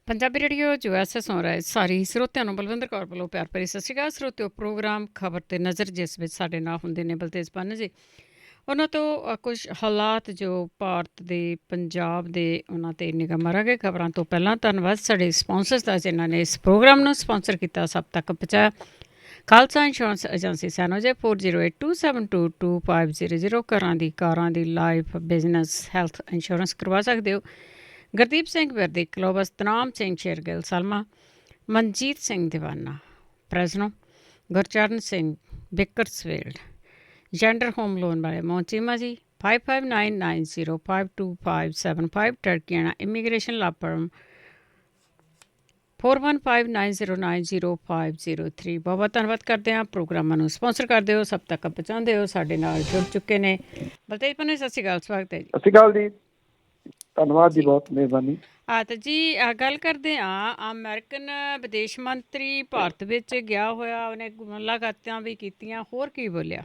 Punjabi radio US ਸੁਣ ਰਹੇ ਸਾਰੀ ਸਰੋਤਿਆਂ ਨੂੰ ਬਲਵਿੰਦਰ ਕੌਰ ਵੱਲੋਂ ਪਿਆਰ ਭਰੀ ਸਤਿ ਸ਼੍ਰੀ ਅਕਾਲ। ਸਰੋਤਿਓ ਪ੍ਰੋਗਰਾਮ ਖਬਰ ਤੇ ਨਜ਼ਰ, ਜਿਸ ਵਿੱਚ ਸਾਡੇ ਨਾਲ ਹੁੰਦੇ ਨੇ ਬਲਤੇਜ ਪੰਨ ਜੀ। ਉਹਨਾਂ ਤੋਂ ਕੁਝ ਹਾਲਾਤ ਜੋ ਭਾਰਤ ਦੇ, ਪੰਜਾਬ ਦੇ, ਉਹਨਾਂ 'ਤੇ ਨਿਗਾਹ ਮਾਰਾਂਗੇ। ਖਬਰਾਂ ਤੋਂ ਪਹਿਲਾਂ ਧੰਨਵਾਦ ਸਾਡੇ ਸਪਾਂਸਰਸ ਦਾ, ਜਿਨ੍ਹਾਂ ਨੇ ਇਸ ਪ੍ਰੋਗਰਾਮ ਨੂੰ ਸਪਾਂਸਰ ਕੀਤਾ, ਸਭ ਤੱਕ ਪਹੁੰਚਾਇਆ। Khalsa insurance agency San Jose 4082722500। ਘਰਾਂ ਦੀ, ਕਾਰਾਂ ਦੀ, ਲਾਈਫ, ਬਿਜ਼ਨਸ, ਹੈਲਥ ਇੰਸ਼ੋਰੈਂਸ ਕਰਵਾ ਸਕਦੇ ਹੋ। Gurdeep Singh Virdi, Clovis, Tanam Singh Shergill, Selma, Manjit Singh Deewana, Fresno, Gurcharan Singh, Bakersfield, ਜੈਂਡਰ ਹੋਮ ਲੋਨ ਵਾਲੇ ਮੋਚੀਮਾ ਜੀ, 5599052575, ਟਰਕੀਆਣਾ ਇਮੀਗ੍ਰੇਸ਼ਨ ਲਾਪਰਮ 4159090503। ਬਹੁਤ ਬਹੁਤ ਧੰਨਵਾਦ ਕਰਦੇ ਹਾਂ। ਪ੍ਰੋਗਰਾਮਾਂ ਨੂੰ ਸਪਾਂਸਰ ਕਰਦੇ ਹੋ, ਸਭ ਤੱਕ ਪਹੁੰਚਾਉਂਦੇ ਹੋ। ਸਾਡੇ ਨਾਲ ਜੁੜ ਚੁੱਕੇ ਨੇ ਬਲਤੇਜ ਪੰਨੂ, ਸਤਿ ਸ਼੍ਰੀ ਅਕਾਲ, ਸਵਾਗਤ ਹੈ ਜੀ। ਸਤਿ ਸ਼੍ਰੀ ਅਕਾਲ ਜੀ, ਧੰਨਵਾਦ ਜੀ, ਬਹੁਤ ਮਿਹਰਬਾਨੀ। ਤਾਂ ਜੀ ਗੱਲ ਕਰਦੇ ਹਾਂ, ਅਮਰੀਕਨ ਵਿਦੇਸ਼ ਮੰਤਰੀ ਭਾਰਤ ਵਿੱਚ ਗਿਆ ਹੋਇਆ, ਉਹਨੇ ਮੁਲਾਕਾਤਾਂ ਵੀ ਕੀਤੀਆਂ, ਹੋਰ ਕੀ ਬੋਲਿਆ?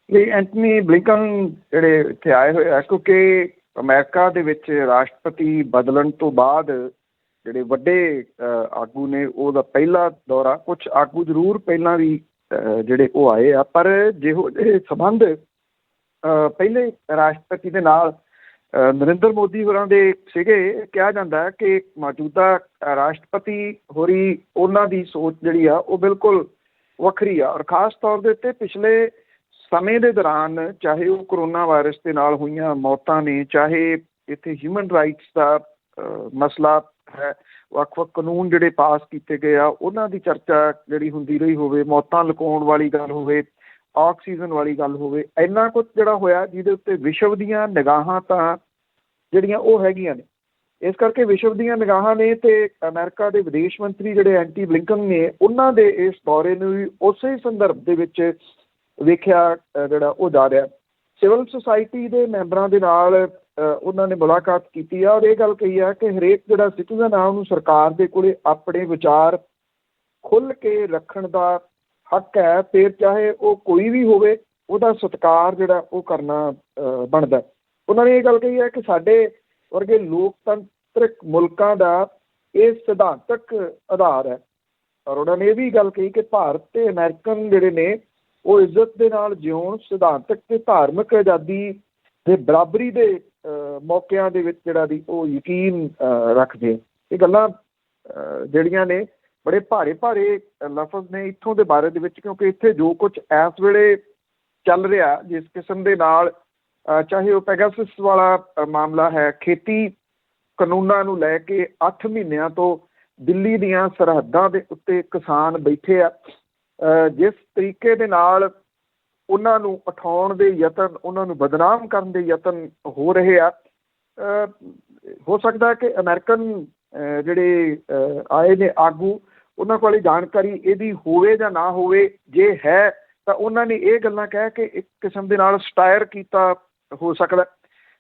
ਇਹ ਐਂਟਨੀ ਬਲਿੰਕਨ ਜਿਹੜੇ ਇੱਥੇ ਆਏ ਹੋਏ ਆ, ਕਿਉਂਕਿ ਅਮਰੀਕਾ ਦੇ ਵਿੱਚ ਰਾਸ਼ਟਰਪਤੀ ਬਦਲਣ ਤੋਂ ਬਾਅਦ ਜਿਹੜੇ ਵੱਡੇ ਆਗੂ ਨੇ, ਉਹਦਾ ਪਹਿਲਾ ਦੌਰਾ। ਕੁਛ ਆਗੂ ਜ਼ਰੂਰ ਪਹਿਲਾਂ ਵੀ ਜਿਹੜੇ ਉਹ ਆਏ ਆ, ਪਰ ਜਿਹੋ ਜਿਹੇ ਸੰਬੰਧ ਪਹਿਲੇ ਰਾਸ਼ਟਰਪਤੀ ਦੇ ਨਾਲ ਨਰਿੰਦਰ ਮੋਦੀ ਹੋਰਾਂ ਦੇ ਸੀਗੇ, ਕਿਹਾ ਜਾਂਦਾ ਹੈ ਕਿ ਮੌਜੂਦਾ ਰਾਸ਼ਟਰਪਤੀ ਹੋਰੀ, ਉਹਨਾਂ ਦੀ ਸੋਚ ਜਿਹੜੀ ਆ ਉਹ ਬਿਲਕੁਲ ਵੱਖਰੀ ਆ। ਔਰ ਖ਼ਾਸ ਤੌਰ ਦੇ ਉੱਤੇ ਪਿਛਲੇ ਸਮੇਂ ਦੇ ਦੌਰਾਨ, ਚਾਹੇ ਉਹ ਕਰੋਨਾ ਵਾਇਰਸ ਦੇ ਨਾਲ ਹੋਈਆਂ ਮੌਤਾਂ ਨੇ, ਚਾਹੇ ਇੱਥੇ ਹਿਊਮਨ ਰਾਈਟਸ ਦਾ ਮਸਲਾ ਹੈ, ਵੱਖ ਵੱਖ ਕਾਨੂੰਨ ਜਿਹੜੇ ਪਾਸ ਕੀਤੇ ਗਏ ਆ, ਉਹਨਾਂ ਦੀ ਚਰਚਾ ਜਿਹੜੀ ਹੁੰਦੀ ਰਹੀ ਹੋਵੇ, ਮੌਤਾਂ ਲੁਕਾਉਣ ਵਾਲੀ ਗੱਲ ਹੋਵੇ, ਆਕਸੀਜਨ ਵਾਲੀ ਗੱਲ ਹੋਵੇ, ਇੰਨਾ ਕੁਛ ਜਿਹੜਾ ਹੋਇਆ ਜਿਹਦੇ ਉੱਤੇ ਵਿਸ਼ਵ ਦੀਆਂ ਨਿਗਾਹਾਂ ਤਾਂ ਜਿਹੜੀਆਂ ਉਹ ਹੈਗੀਆਂ ਨੇ। ਇਸ ਕਰਕੇ ਵਿਸ਼ਵ ਦੀਆਂ ਨਿਗਾਹਾਂ ਨੇ, ਤੇ ਅਮਰੀਕਾ ਦੇ ਵਿਦੇਸ਼ ਮੰਤਰੀ ਜਿਹੜੇ ਐਂਟੀ ਬਲਿੰਕਨ ਨੇ, ਉਹਨਾਂ ਦੇ ਇਸ ਦੌਰੇ ਨੂੰ ਵੀ ਉਸੇ ਸੰਦਰਭ ਦੇ ਵਿੱਚ ਵੇਖਿਆ ਜਿਹੜਾ ਉਹ ਜਾ ਰਿਹਾ। ਸਿਵਲ ਸੁਸਾਇਟੀ ਦੇ ਮੈਂਬਰਾਂ ਦੇ ਨਾਲ ਉਹਨਾਂ ਨੇ ਮੁਲਾਕਾਤ ਕੀਤੀ ਆ, ਔਰ ਇਹ ਗੱਲ ਕਹੀ ਆ ਕਿ ਹਰੇਕ ਜਿਹੜਾ ਸਿਟੀਜ਼ਨ ਆ, ਉਹਨੂੰ ਸਰਕਾਰ ਦੇ ਕੋਲ ਆਪਣੇ ਵਿਚਾਰ ਖੁੱਲ੍ਹ ਕੇ ਰੱਖਣ ਦਾ ਹੱਕ ਹੈ। ਫਿਰ ਚਾਹੇ ਉਹ ਕੋਈ ਵੀ ਹੋਵੇ, ਉਹਦਾ ਸਤਿਕਾਰ ਜਿਹੜਾ ਉਹ ਕਰਨਾ ਬਣਦਾ। ਉਹਨਾਂ ਨੇ ਇਹ ਗੱਲ ਕਹੀ ਹੈ ਕਿ ਸਾਡੇ ਵਰਗੇ ਲੋਕਤੰਤਰਿਕ ਮੁਲਕਾਂ ਦਾ ਇਹ ਸਿਧਾਂਤਕ ਆਧਾਰ ਹੈ। ਔਰ ਉਹਨਾਂ ਨੇ ਇਹ ਵੀ ਗੱਲ ਕਹੀ ਕਿ ਭਾਰਤ ਤੇ ਅਮਰੀਕਨ ਜਿਹੜੇ ਨੇ, ਉਹ ਇੱਜ਼ਤ ਦੇ ਨਾਲ ਜਿਉਣ, ਸਿਧਾਂਤਕ ਤੇ ਧਾਰਮਿਕ ਆਜ਼ਾਦੀ ਦੇ ਬਰਾਬਰੀ ਦੇ ਮੌਕਿਆਂ ਦੇ ਵਿੱਚ ਜਿਹੜਾ ਦੀ ਉਹ ਯਕੀਨ ਰੱਖਦੇ। ਇਹ ਗੱਲਾਂ ਜਿਹੜੀਆਂ ਨੇ ਬੜੇ ਭਾਰੇ ਭਾਰੇ ਲਫ਼ਜ਼ ਨੇ ਇੱਥੋਂ ਦੇ ਬਾਰੇ ਦੇ ਵਿੱਚ, ਕਿਉਂਕਿ ਇੱਥੇ ਜੋ ਕੁਛ ਇਸ ਵੇਲੇ ਚੱਲ ਰਿਹਾ, ਜਿਸ ਕਿਸਮ ਦੇ ਨਾਲ, ਚਾਹੇ ਉਹ ਪੈਗਾਸਸ ਵਾਲਾ ਮਾਮਲਾ ਹੈ, ਖੇਤੀ ਕਾਨੂੰਨਾਂ ਨੂੰ ਲੈ ਕੇ 8 ਮਹੀਨਿਆਂ ਤੋਂ ਦਿੱਲੀ ਦੀਆਂ ਸਰਹੱਦਾਂ ਦੇ ਉੱਤੇ ਕਿਸਾਨ ਬੈਠੇ ਆ, ਜਿਸ ਤਰੀਕੇ ਦੇ ਨਾਲ ਉਹਨਾਂ ਨੂੰ ਉਠਾਉਣ ਦੇ ਯਤਨ, ਉਹਨਾਂ ਨੂੰ ਬਦਨਾਮ ਕਰਨ ਦੇ ਯਤਨ ਹੋ ਰਹੇ ਆ। ਹੋ ਸਕਦਾ ਕਿ ਅਮਰੀਕਨ ਜਿਹੜੇ ਆਏ ਨੇ ਆਗੂ, ਉਹਨਾਂ ਕੋਲ ਜਾਣਕਾਰੀ ਇਹਦੀ ਹੋਵੇ ਜਾਂ ਨਾ ਹੋਵੇ। ਜੇ ਹੈ ਤਾਂ ਉਹਨਾਂ ਨੇ ਇਹ ਗੱਲਾਂ ਕਹਿ ਕੇ ਇੱਕ ਕਿਸਮ ਦੇ ਨਾਲ ਸਟਾਇਰ ਕੀਤਾ ਹੋ ਸਕਦਾ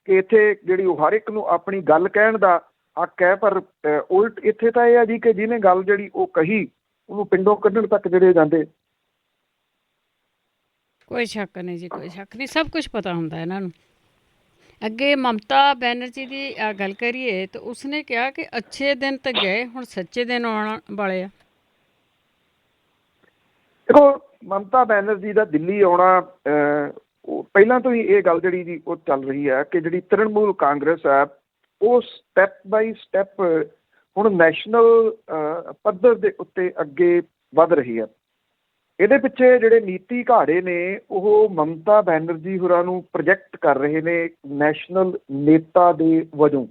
ਕਿ ਇੱਥੇ ਜਿਹੜੀ ਉਹ ਹਰ ਇੱਕ ਨੂੰ ਆਪਣੀ ਗੱਲ ਕਹਿਣ ਦਾ ਹੱਕ ਹੈ। ਪਰ ਉਲਟ ਇੱਥੇ ਤਾਂ ਇਹ ਹੈ ਜੀ ਕਿ ਜਿਹਨੇ ਗੱਲ ਜਿਹੜੀ ਉਹ ਕਹੀ, ਉਹਨੂੰ ਪਿੰਡੋਂ ਕੱਢਣ ਤੱਕ ਜਿਹੜੇ ਜਾਂਦੇ। ਕੋਈ ਸ਼ੱਕ ਨਹੀਂ ਜੀ, ਕੋਈ ਸ਼ੱਕ ਨਹੀਂ, ਸਭ ਕੁਝ ਪਤਾ ਹੁੰਦਾ ਇਹਨਾਂ ਨੂੰ। ਅੱਗੇ ਮਮਤਾ ਬੈਨਰਜੀ ਦੀ ਗੱਲ ਕਰੀਏ ਤਾਂ ਉਸਨੇ ਕਿਹਾ ਕਿ ਅੱਛੇ ਦਿਨ ਤਾਂ ਗਏ, ਹੁਣ ਸੱਚੇ ਦਿਨ ਆਉਣ ਵਾਲੇ ਆ। ਦੇਖੋ, ਮਮਤਾ ਬੈਨਰਜੀ ਦਾ ਦਿੱਲੀ ਆਉਣਾ, ਪਹਿਲਾਂ ਤੋਂ ਹੀ ਇਹ ਗੱਲ ਜਿਹੜੀ ਜੀ ਉਹ ਚੱਲ ਰਹੀ ਹੈ ਕਿ ਜਿਹੜੀ ਤ੍ਰਿਣਮੂਲ ਕਾਂਗਰਸ ਹੈ, ਉਹ ਸਟੈਪ ਬਾਈ ਸਟੈਪ ਹੁਣ ਨੈਸ਼ਨਲ ਪੱਧਰ ਦੇ ਉੱਤੇ ਅੱਗੇ ਵੱਧ ਰਹੀ ਹੈ। ਇਹਦੇ ਪਿੱਛੇ ਜਿਹੜੇ ਨੀਤੀ ਘਾੜੇ ਨੇ, ਉਹ ਮਮਤਾ ਬੈਨਰਜੀ ਹੋਰਾਂ ਨੂੰ ਪ੍ਰੋਜੈਕਟ ਕਰ ਰਹੇ ਨੇ ਨੈਸ਼ਨਲ ਨੇਤਾ ਦੇ ਵਜੋਂ।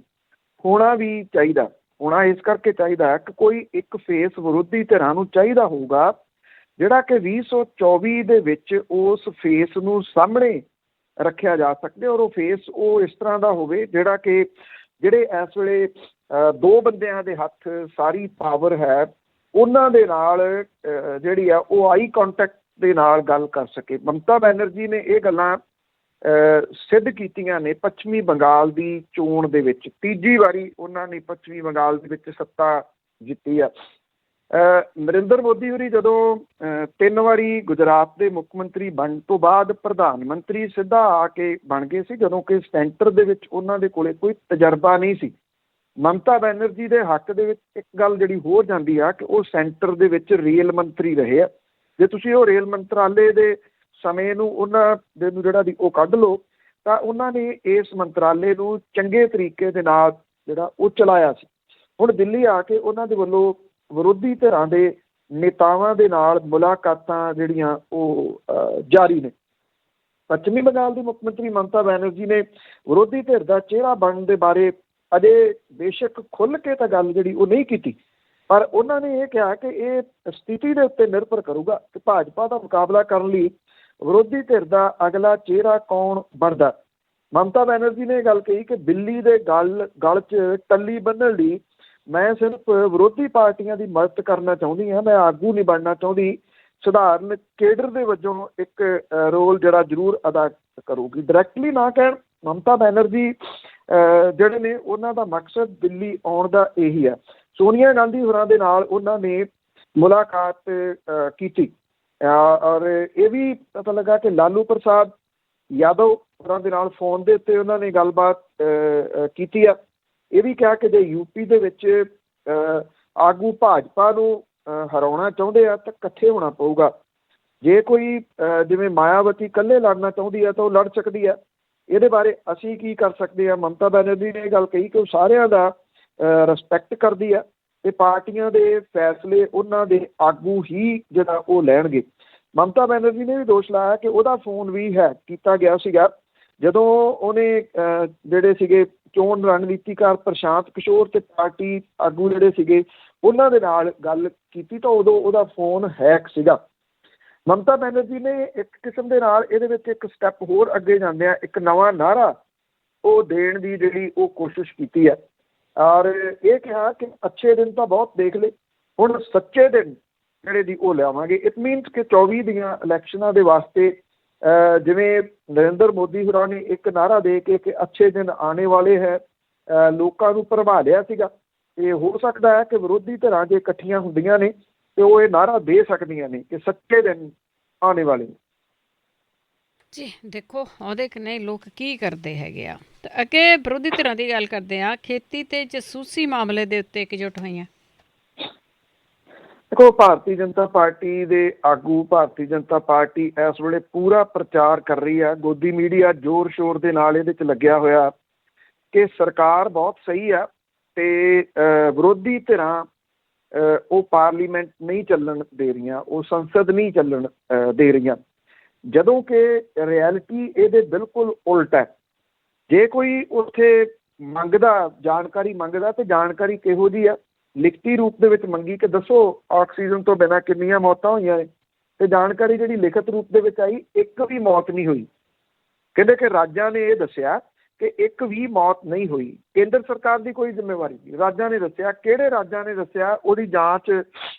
ਹੋਣਾ ਵੀ ਚਾਹੀਦਾ, ਹੋਣਾ ਇਸ ਕਰਕੇ ਚਾਹੀਦਾ ਕਿ ਕੋਈ ਇੱਕ ਫੇਸ ਵਿਰੋਧੀ ਧਿਰਾਂ ਨੂੰ ਚਾਹੀਦਾ ਹੋਊਗਾ, ਜਿਹੜਾ ਕਿ 2024 ਦੇ ਵਿੱਚ ਉਸ ਫੇਸ ਨੂੰ ਸਾਹਮਣੇ ਰੱਖਿਆ ਜਾ ਸਕਦੇ। ਔਰ ਉਹ ਫੇਸ ਉਹ ਇਸ ਤਰ੍ਹਾਂ ਦਾ ਹੋਵੇ ਜਿਹੜਾ ਕਿ ਜਿਹੜੇ ਇਸ ਵੇਲੇ ਦੋ ਬੰਦਿਆਂ ਦੇ ਹੱਥ ਸਾਰੀ ਪਾਵਰ ਹੈ, ਉਹਨਾਂ ਦੇ ਨਾਲ ਜਿਹੜੀ ਆ ਉਹ ਆਈ ਕਾਂਟੈਕਟ ਦੇ ਨਾਲ ਗੱਲ ਕਰ ਸਕੇ। ਮਮਤਾ ਬੈਨਰਜੀ ਨੇ ਇਹ ਗੱਲਾਂ ਸਿੱਧ ਕੀਤੀਆਂ ਨੇ ਪੱਛਮੀ ਬੰਗਾਲ ਦੀ ਚੋਣ ਦੇ ਵਿੱਚ। ਤੀਜੀ ਵਾਰੀ ਉਹਨਾਂ ਨੇ ਪੱਛਮੀ ਬੰਗਾਲ ਦੇ ਵਿੱਚ ਸੱਤਾ ਜਿੱਤੀ ਆ। ਨਰਿੰਦਰ ਮੋਦੀ ਹੋਰੀ ਜਦੋਂ 3 ਵਾਰੀ ਗੁਜਰਾਤ ਦੇ ਮੁੱਖ ਮੰਤਰੀ ਬਣਨ ਤੋਂ ਬਾਅਦ ਪ੍ਰਧਾਨ ਮੰਤਰੀ ਸਿੱਧਾ ਆ ਕੇ ਬਣ ਗਏ ਸੀ, ਜਦੋਂ ਕਿ ਸੈਂਟਰ ਦੇ ਵਿੱਚ ਉਹਨਾਂ ਦੇ ਕੋਲੇ ਕੋਈ ਤਜਰਬਾ ਨਹੀਂ ਸੀ। ਮਮਤਾ ਬੈਨਰਜੀ ਦੇ ਹੱਕ ਦੇ ਵਿੱਚ ਇੱਕ ਗੱਲ ਜਿਹੜੀ ਹੋਰ ਜਾਂਦੀ ਆ ਕਿ ਉਹ ਸੈਂਟਰ ਦੇ ਵਿੱਚ ਰੇਲ ਮੰਤਰੀ ਰਹੇ ਆ। ਜੇ ਤੁਸੀਂ ਉਹ ਰੇਲ ਮੰਤਰਾਲੇ ਦੇ ਸਮੇਂ ਨੂੰ ਉਹਨਾਂ ਦੇ ਨੂੰ ਜਿਹੜਾ ਦੀ ਉਹ ਕੱਢ ਲਓ ਤਾਂ ਉਹਨਾਂ ਨੇ ਇਸ ਮੰਤਰਾਲੇ ਨੂੰ ਚੰਗੇ ਤਰੀਕੇ ਦੇ ਨਾਲ ਜਿਹੜਾ ਉਹ ਚਲਾਇਆ ਸੀ। ਹੁਣ ਦਿੱਲੀ ਆ ਕੇ ਉਹਨਾਂ ਦੇ ਵੱਲੋਂ ਵਿਰੋਧੀ ਧਿਰਾਂ ਦੇ ਨੇਤਾਵਾਂ ਦੇ ਨਾਲ ਮੁਲਾਕਾਤਾਂ ਜਿਹੜੀਆਂ ਉਹ ਜਾਰੀ ਨੇ। ਪੱਛਮੀ ਬੰਗਾਲ ਦੀ ਮੁੱਖ ਮੰਤਰੀ ਮਮਤਾ ਬੈਨਰਜੀ ਨੇ ਵਿਰੋਧੀ ਧਿਰ ਦਾ ਚਿਹਰਾ ਬਣਨ ਦੇ ਬਾਰੇ ਅਜੇ ਬੇਸ਼ੱਕ ਖੁੱਲ੍ਹ ਕੇ ਤਾਂ ਗੱਲ ਜਿਹੜੀ ਉਹ ਨਹੀਂ ਕੀਤੀ, ਪਰ ਉਹਨਾਂ ਨੇ ਇਹ ਕਿਹਾ ਕਿ ਇਹ ਸਥਿਤੀ ਦੇ ਉੱਤੇ ਨਿਰਭਰ ਕਰੂਗਾ ਕਿ ਭਾਜਪਾ ਦਾ ਮੁਕਾਬਲਾ ਕਰਨ ਲਈ ਵਿਰੋਧੀ ਧਿਰ ਦਾ ਅਗਲਾ ਚਿਹਰਾ ਕੌਣ ਬਣਦਾ। ਮਮਤਾ ਬੈਨਰਜੀ ਨੇ ਇਹ ਗੱਲ ਕਹੀ ਕਿ ਬਿੱਲੀ ਦੇ ਗਲ 'ਚ ਟੱਲੀ ਬੰਨ੍ਹਣ ਲਈ ਮੈਂ ਸਿਰਫ ਵਿਰੋਧੀ ਪਾਰਟੀਆਂ ਦੀ ਮਦਦ ਕਰਨਾ ਚਾਹੁੰਦੀ ਹਾਂ, ਮੈਂ ਆਗੂ ਨਹੀਂ ਬਣਨਾ ਚਾਹੁੰਦੀ। ਸਧਾਰਨ ਕੇਡਰ ਦੇ ਵਜੋਂ ਇੱਕ ਰੋਲ ਜਿਹੜਾ ਜ਼ਰੂਰ ਅਦਾ ਕਰੂਗੀ। ਡਾਇਰੈਕਟਲੀ ਨਾ ਕਹਿਣ, ਮਮਤਾ ਬੈਨਰਜੀ ਜਿਹੜੇ ਨੇ ਉਹਨਾਂ ਦਾ ਮਕਸਦ ਦਿੱਲੀ ਆਉਣ ਦਾ ਇਹੀ ਹੈ। ਸੋਨੀਆ ਗਾਂਧੀ ਹੋਰਾਂ ਦੇ ਨਾਲ ਉਹਨਾਂ ਨੇ ਮੁਲਾਕਾਤ ਕੀਤੀ ਔਰ ਇਹ ਵੀ ਪਤਾ ਲੱਗਾ ਕਿ ਲਾਲੂ ਪ੍ਰਸਾਦ ਯਾਦਵ ਹੋਰਾਂ ਦੇ ਨਾਲ ਫੋਨ ਦੇ ਉੱਤੇ ਉਹਨਾਂ ਨੇ ਗੱਲਬਾਤ ਕੀਤੀ ਆ। ਇਹ ਵੀ ਕਿਹਾ ਕਿ ਜੇ ਯੂਪੀ ਦੇ ਵਿੱਚ ਆਗੂ ਭਾਜਪਾ ਨੂੰ ਹਰਾਉਣਾ ਚਾਹੁੰਦੇ ਆ ਤਾਂ ਇਕੱਠੇ ਹੋਣਾ ਪਊਗਾ। ਜੇ ਕੋਈ ਜਿਵੇਂ ਮਾਇਆਵਤੀ ਇਕੱਲੇ ਲੜਨਾ ਚਾਹੁੰਦੀ ਆ ਤਾਂ ਉਹ ਲੜ ਸਕਦੀ ਆ। ਇਹਦੇ ਬਾਰੇ ਅਸੀਂ ਕੀ ਕਰ ਸਕਦੇ ਹਾਂ। ਮਮਤਾ ਬੈਨਰਜੀ ਨੇ ਇਹ ਗੱਲ ਕਹੀ ਕਿ ਉਹ ਸਾਰਿਆਂ ਦਾ ਰਿਸਪੈਕਟ ਕਰਦੀ ਆ ਅਤੇ ਪਾਰਟੀਆਂ ਦੇ ਫੈਸਲੇ ਉਹਨਾਂ ਦੇ ਆਗੂ ਹੀ ਜਿਹੜਾ ਉਹ ਲੈਣਗੇ। ਮਮਤਾ ਬੈਨਰਜੀ ਨੇ ਵੀ ਦੋਸ਼ ਲਾਇਆ ਕਿ ਉਹਦਾ ਫੋਨ ਵੀ ਹੈਕ ਕੀਤਾ ਗਿਆ ਸੀਗਾ ਜਦੋਂ ਉਹਨੇ ਜਿਹੜੇ ਸੀਗੇ ਚੋਣ ਰਣਨੀਤੀਕਾਰ ਪ੍ਰਸ਼ਾਂਤ ਕਿਸ਼ੋਰ ਅਤੇ ਪਾਰਟੀ ਆਗੂ ਜਿਹੜੇ ਸੀਗੇ ਉਹਨਾਂ ਦੇ ਨਾਲ ਗੱਲ ਕੀਤੀ ਤਾਂ ਉਦੋਂ ਉਹਦਾ ਫੋਨ ਹੈਕ ਸੀਗਾ। ਮਮਤਾ ਬੈਨਰਜੀ ਨੇ ਇੱਕ ਕਿਸਮ ਦੇ ਨਾਲ ਇਹਦੇ ਵਿੱਚ ਇੱਕ ਸਟੈਪ ਹੋਰ ਅੱਗੇ ਜਾਂਦਿਆਂ ਇੱਕ ਨਵਾਂ ਨਾਅਰਾ ਉਹ ਦੇਣ ਦੀ ਜਿਹੜੀ ਉਹ ਕੋਸ਼ਿਸ਼ ਕੀਤੀ ਹੈ ਔਰ ਇਹ ਕਿਹਾ ਕਿ ਅੱਛੇ ਦਿਨ ਤਾਂ ਬਹੁਤ ਦੇਖ ਲਏ, ਹੁਣ ਸੱਚੇ ਦਿਨ ਜਿਹੜੇ ਦੀ ਉਹ ਲਿਆਵਾਂਗੇ। ਇਟ ਮੀਨਸ ਕਿ 24 ਦੀਆਂ ਇਲੈਕਸ਼ਨਾਂ ਦੇ ਵਾਸਤੇ ਜਿਵੇਂ ਨਰਿੰਦਰ ਮੋਦੀ ਹੋਰਾਂ ਨੇ ਇੱਕ ਨਾਅਰਾ ਦੇ ਕੇ ਕਿ ਅੱਛੇ ਦਿਨ ਆਉਣੇ ਵਾਲੇ ਹੈ ਲੋਕਾਂ ਨੂੰ ਭਰਮਾ ਲਿਆ ਸੀਗਾ। ਅਤੇ ਹੋ ਸਕਦਾ ਹੈ ਕਿ ਵਿਰੋਧੀ ਧਿਰਾਂ ਜੇ ਇਕੱਠੀਆਂ ਹੁੰਦੀਆਂ ਨੇ ਅਤੇ ਉਹ ਇਹ ਨਾਅਰਾ ਦੇ ਸਕਦੀਆਂ ਨੇ ਕਿ ਸੱਚੇ ਦਿਨ ਆਉਣੇ ਵਾਲੇ ਨੇ। ਜੀ ਦੇਖੋ ਉਹਦੇ ਕਨੇ ਲੋਕ ਕੀ ਕਰਦੇ ਹੈਗੇ ਆ। ਤੇ ਅੱਗੇ ਵਿਰੋਧੀ ਧਿਰਾਂ ਦੀ ਗੱਲ ਕਰਦੇ ਆ, ਖੇਤੀ ਤੇ ਜਸੂਸੀ ਮਾਮਲੇ ਦੇ ਉੱਤੇ ਇਕਜੁੱਟ ਹੋਈਆਂ। ਦੇਖੋ ਭਾਰਤੀ ਜਨਤਾ ਪਾਰਟੀ ਦੇ ਆਗੂ, ਭਾਰਤੀ ਜਨਤਾ ਪਾਰਟੀ ਇਸ ਵੇਲੇ ਪੂਰਾ ਪ੍ਰਚਾਰ ਕਰ ਰਹੀ ਆ। ਗੋਦੀ ਮੀਡੀਆ ਜ਼ੋਰ ਸ਼ੋਰ ਦੇ ਨਾਲ ਇਹਦੇ 'ਚ ਲੱਗਿਆ ਹੋਇਆ ਕਿ ਸਰਕਾਰ ਬਹੁਤ ਸਹੀ ਆ ਅਤੇ ਵਿਰੋਧੀ ਧਿਰਾਂ ਉਹ ਪਾਰਲੀਮੈਂਟ ਨਹੀਂ ਚੱਲਣ ਦੇ ਰਹੀਆਂ, ਉਹ ਸੰਸਦ ਨਹੀਂ ਚੱਲਣ ਦੇ ਰਹੀਆਂ, ਜਦੋਂ ਕਿ ਰਿਐਲਿਟੀ ਇਹਦੇ ਬਿਲਕੁਲ ਉਲਟ ਹੈ। ਜੇ ਕੋਈ ਉੱਥੇ ਮੰਗਦਾ ਜਾਣਕਾਰੀ ਮੰਗਦਾ ਤਾਂ ਜਾਣਕਾਰੀ ਕਿਹੋ ਜਿਹੀ ਆ, ਲਿਖਤੀ ਰੂਪ ਦੇ ਵਿੱਚ ਮੰਗੀ ਕਿ ਦੱਸੋ ਆਕਸੀਜਨ ਤੋਂ ਬਿਨਾਂ ਕਿੰਨੀਆਂ ਮੌਤਾਂ ਹੋਈਆਂ ਨੇ, ਅਤੇ ਜਾਣਕਾਰੀ ਜਿਹੜੀ ਲਿਖਤ ਰੂਪ ਦੇ ਵਿੱਚ ਆਈ ਇੱਕ ਵੀ ਮੌਤ ਨਹੀਂ ਹੋਈ। ਕਹਿੰਦੇ ਕਿ ਰਾਜਾਂ ਨੇ ਇਹ ਦੱਸਿਆ ਕਿ ਇੱਕ ਵੀ ਮੌਤ ਨਹੀਂ ਹੋਈ। ਕੇਂਦਰ ਸਰਕਾਰ ਦੀ ਕੋਈ ਜ਼ਿੰਮੇਵਾਰੀ ਨਹੀਂ, ਰਾਜਾਂ ਨੇ ਦੱਸਿਆ। ਕਿਹੜੇ ਰਾਜਾਂ ਨੇ ਦੱਸਿਆ ਉਹਦੀ ਜਾਂਚ